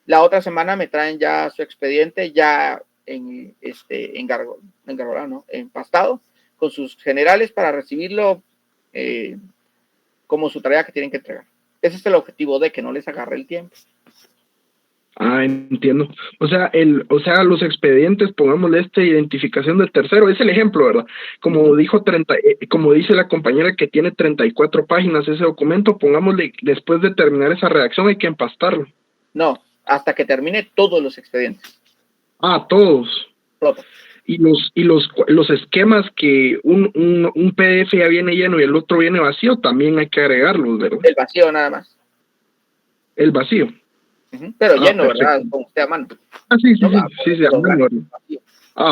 La otra semana me traen ya su expediente ya empastado con sus generales para recibirlo como su tarea que tienen que entregar. Ese es el objetivo, de que no les agarre el tiempo. Entiendo. O sea, los expedientes, pongámosle identificación del tercero, es el ejemplo, ¿verdad? Como dice la compañera que tiene 34 páginas ese documento, pongámosle, después de terminar esa redacción hay que empastarlo. No, hasta que termine todos los expedientes. Todos. Y los esquemas que un PDF ya viene lleno y el otro viene vacío, también hay que agregarlos, ¿verdad? El vacío nada más. El vacío. Pero lleno, perfecto. ¿verdad? Con usted a mano. Sí, a mano.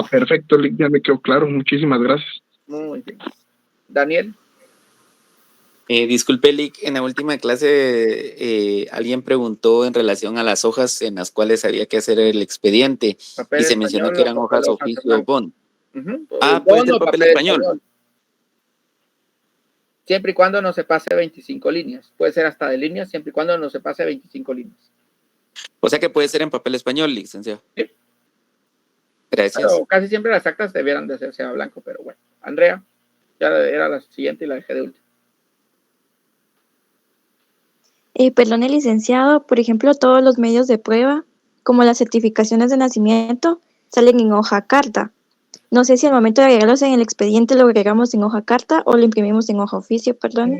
Perfecto, ya me quedó claro. Muchísimas gracias. Muy bien. Daniel. Disculpe, Lick, en la última clase alguien preguntó en relación a las hojas en las cuales había que hacer el expediente y se mencionó que eran hojas oficio bond. Puede ser papel español. Siempre y cuando no se pase 25 líneas. Puede ser hasta de líneas, siempre y cuando no se pase 25 líneas. O sea que puede ser en papel español, licenciado. Sí. Gracias. Pero casi siempre las actas debieran de hacerse a blanco, pero bueno. Andrea, ya era la siguiente y la dejé de última. Perdón, licenciado, por ejemplo, todos los medios de prueba, como las certificaciones de nacimiento, salen en hoja carta. No sé si al momento de agregarlos en el expediente lo agregamos en hoja carta o lo imprimimos en hoja oficio, perdón.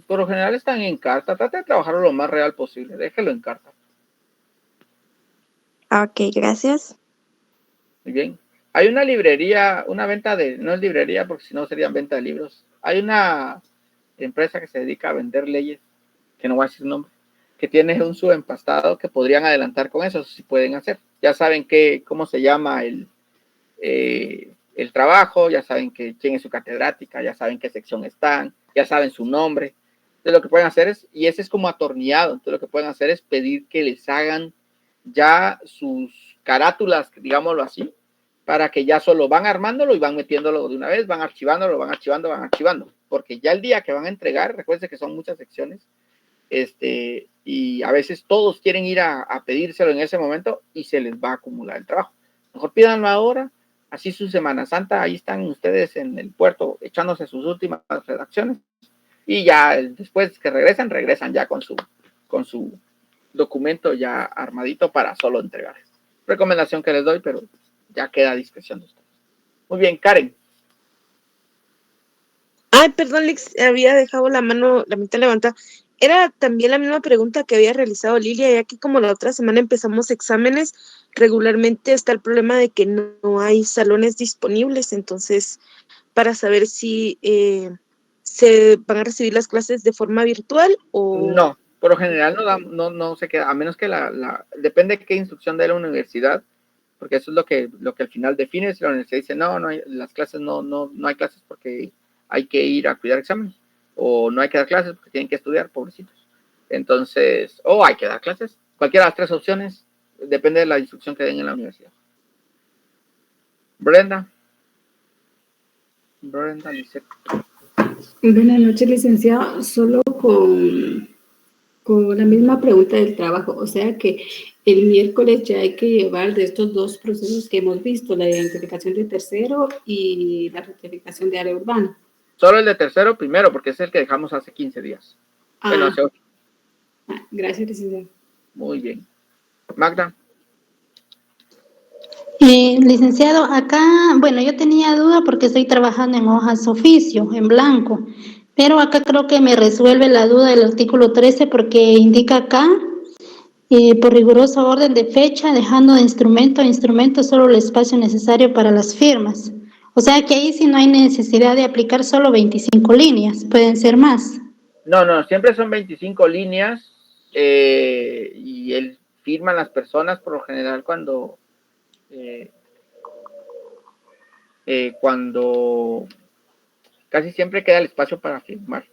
Por lo general están en carta. Trata de trabajarlo lo más real posible. Déjelo en carta. Ok, gracias. Muy bien. Hay una librería, una venta no es librería porque si no serían venta de libros. Hay una empresa que se dedica a vender leyes, que no voy a decir nombre, que tiene un subempastado que podrían adelantar con eso, si pueden hacer. Ya saben cómo se llama el trabajo, ya saben quién es su catedrática, ya saben qué sección están, ya saben su nombre. Entonces lo que pueden hacer y ese es como atornillado, entonces lo que pueden hacer es pedir que les hagan ya sus carátulas, digámoslo así, para que ya solo van armándolo y van metiéndolo de una vez, van archivándolo, van archivando, porque ya el día que van a entregar, recuerden que son muchas secciones, y a veces todos quieren ir a pedírselo en ese momento y se les va a acumular el trabajo. Mejor pídanlo ahora, así su Semana Santa, ahí están ustedes en el puerto echándose sus últimas redacciones y ya después que regresan ya con su documento ya armadito para solo entregar. Recomendación que les doy, pero ya queda a discreción de ustedes. Muy bien, Karen. Perdón, Lix, había dejado la mitad levantada. Era también la misma pregunta que había realizado Lilia, ya que como la otra semana empezamos exámenes, regularmente está el problema de que no hay salones disponibles, entonces para saber si se van a recibir las clases de forma virtual o... No, por lo general no se queda, a menos que depende de qué instrucción de la universidad, porque eso es lo que al final define. Si la universidad dice no hay las clases, no hay clases porque hay que ir a cuidar exámenes, o no hay que dar clases porque tienen que estudiar, pobrecitos. Entonces, hay que dar clases. Cualquiera de las 3 opciones, depende de la instrucción que den en la universidad. Brenda, Lisette. Buenas noches, licenciado. Solo con con la misma pregunta del trabajo, o sea que el miércoles ya hay que llevar de estos dos procesos que hemos visto, la identificación de tercero y la rectificación de área urbana. Solo el de tercero primero, porque es el que dejamos hace 15 días. Bueno, hace 8. Gracias, licenciado. Muy bien. Magda. Licenciado, acá, bueno, yo tenía duda porque estoy trabajando en hojas oficio, en blanco, pero acá creo que me resuelve la duda del artículo 13 porque indica acá, por riguroso orden de fecha, dejando de instrumento a instrumento solo el espacio necesario para las firmas. O sea que ahí sí no hay necesidad de aplicar solo 25 líneas, pueden ser más. No, siempre son 25 líneas y él firman las personas por lo general cuando casi siempre queda el espacio para firmar.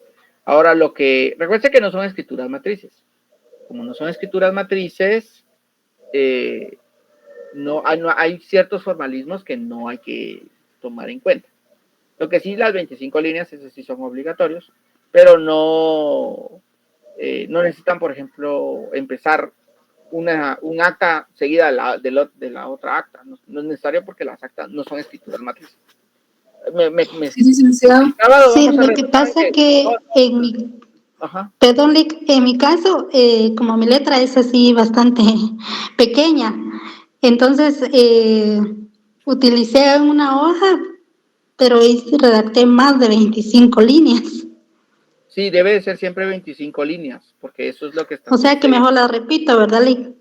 Ahora recuerden que no son escrituras matrices. Como no son escrituras matrices, no hay ciertos formalismos que no hay que tomar en cuenta. Lo que sí, las 25 líneas, esos sí son obligatorios, pero no necesitan, por ejemplo, empezar un acta seguida de la otra acta. No es necesario porque las actas no son escrituras matrices. Sí, licenciado. Sí, lo que pasa es que en mi... Perdón, Lick, en mi caso, como mi letra es así bastante pequeña, entonces utilicé una hoja, pero redacté más de 25 líneas. Sí, debe de ser siempre 25 líneas, porque eso es lo que está. O sea que mejor la repito, ¿verdad, Lick?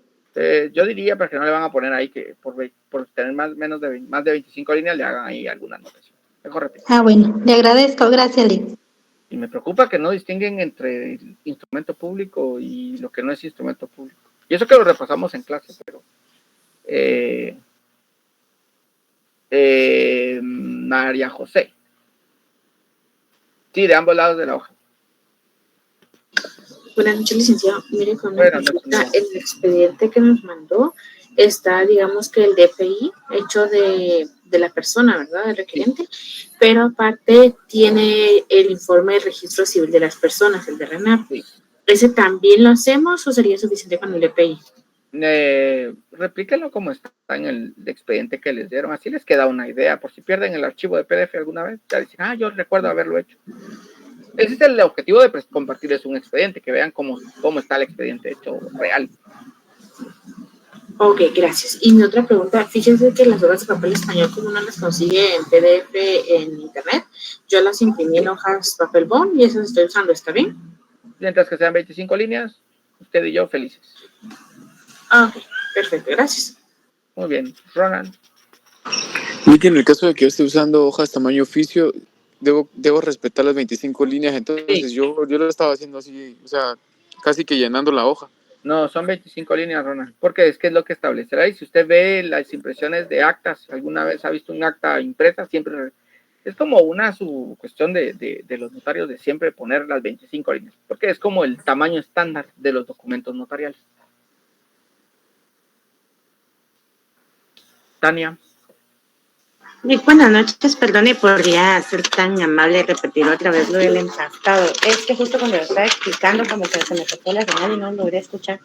Yo diría, porque no le van a poner ahí que por tener más de 25 líneas le hagan ahí alguna anotación. Mejor repito. Bueno, le agradezco, gracias, Lick. Y me preocupa que no distinguen entre el instrumento público y lo que no es instrumento público. Y eso que lo repasamos en clase, pero... María José. Sí, de ambos lados de la hoja. Buenas noches, licenciado. Mire, con una consulta, el expediente que nos mandó está, digamos que el DPI hecho de la persona, ¿verdad? Del requerente, pero aparte tiene el informe de registro civil de las personas, el de RENAP. ¿Ese también lo hacemos o sería suficiente con el DPI? Replíquenlo como está en el expediente que les dieron, así les queda una idea, por si pierden el archivo de PDF alguna vez, ya dicen, yo recuerdo haberlo hecho. Ese es el objetivo de compartirles un expediente, que vean cómo está el expediente hecho real. Ok, gracias. Y mi otra pregunta, fíjense que las hojas de papel español, como uno las consigue en PDF en internet, yo las imprimí en hojas papel bond y esas estoy usando, ¿está bien? Mientras que sean 25 líneas, usted y yo felices. Ok, perfecto, gracias. Muy bien, Ronald. Y que en el caso de que yo esté usando hojas tamaño oficio, debo respetar las 25 líneas, entonces sí. yo lo estaba haciendo así, o sea, casi que llenando la hoja. No, son 25 líneas, Ronald, porque es que es lo que establecerá. Y si usted ve las impresiones de actas, alguna vez ha visto un acta impresa, siempre es como su cuestión de los notarios de siempre poner las 25 líneas, porque es como el tamaño estándar de los documentos notariales. Tania. Buenas noches, perdone, ¿podría ser tan amable de repetir otra vez lo del empastado? Es que justo cuando lo estaba explicando, como que se me tocó la señal y no logré escuchar.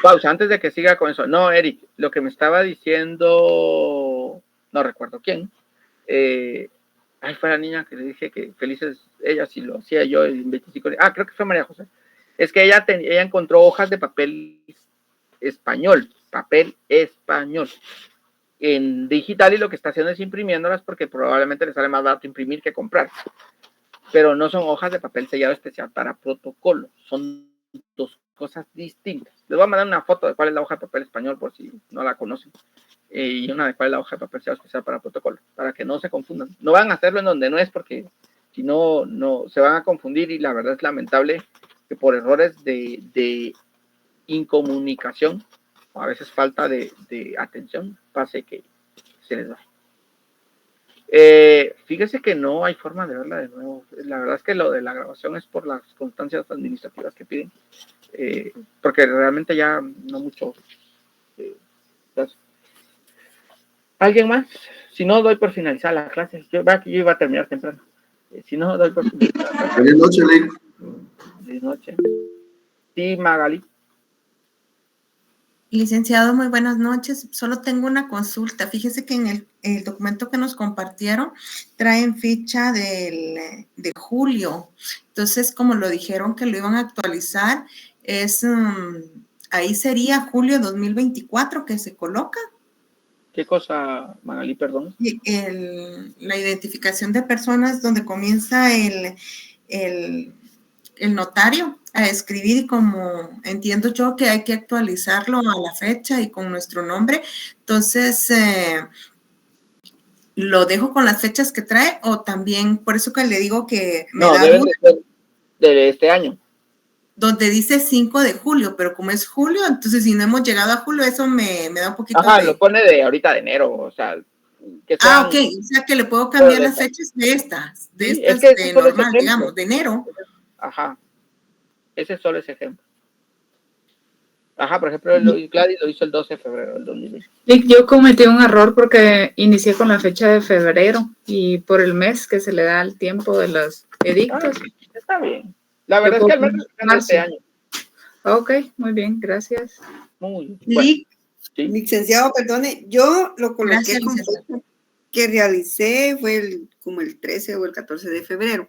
Pausa, antes de que siga con eso. No, Eric, lo que me estaba diciendo, no recuerdo quién, fue la niña que le dije que felices ella si lo hacía yo en 25. Creo que fue María José. Es que ella encontró hojas de papel español, en digital, y lo que está haciendo es imprimiéndolas porque probablemente le sale más barato imprimir que comprar. Pero no son hojas de papel sellado especial para protocolo, son dos cosas distintas. Les voy a mandar una foto de cuál es la hoja de papel español por si no la conocen, y una de cuál es la hoja de papel sellado especial para protocolo, para que no se confundan. No van a hacerlo en donde no es, porque si no se van a confundir, y la verdad es lamentable que por errores de incomunicación, o a veces falta de atención, pase que se les va. Fíjese que no hay forma de verla de nuevo. La verdad es que lo de la grabación es por las constancias administrativas que piden, porque realmente ya no mucho. ¿Alguien más? Si no, doy por finalizar la clase. Yo iba a terminar temprano. Si no, doy por finalizar la clase. Buenas noches, Lick. Buenas noches. Sí, Magali. Licenciado, muy buenas noches. Solo tengo una consulta. Fíjese que en el documento que nos compartieron traen fecha de julio. Entonces, como lo dijeron que lo iban a actualizar, ahí sería julio 2024 que se coloca. ¿Qué cosa, Magali, perdón? La identificación de personas donde comienza el notario a escribir, como entiendo yo que hay que actualizarlo a la fecha y con nuestro nombre. Entonces, ¿lo dejo con las fechas que trae o también, por eso que le digo que me da deben de este año. Donde dice 5 de julio, pero como es julio, entonces si no hemos llegado a julio, eso me da un poquito lo pone de ahorita de enero, o sea. Ok, o sea que le puedo cambiar las fechas de estas de normal, digamos, de enero. Ajá. Ese solo es ejemplo. Ajá, por ejemplo, Gladys lo hizo el 12 de febrero del 2020. Yo cometí un error porque inicié con la fecha de febrero y por el mes que se le da el tiempo de los edictos. Está bien. La verdad es que al menos es este año. Ok, muy bien, gracias. Muy bien. Sí. Licenciado, perdone, yo lo coloqué con fecha que realicé, fue como el 13 o el 14 de febrero.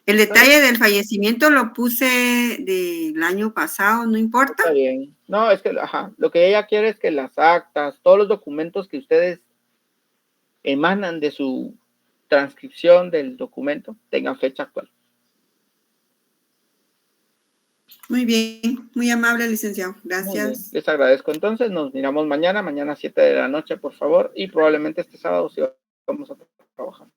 El detalle del fallecimiento lo puse del año pasado, ¿no importa? Está bien. No, es que, lo que ella quiere es que las actas, todos los documentos que ustedes emanan de su transcripción del documento tengan fecha actual. Muy bien, muy amable, licenciado. Gracias. Les agradezco. Entonces, nos miramos mañana 7 de la noche, por favor, y probablemente este sábado sí vamos a trabajar.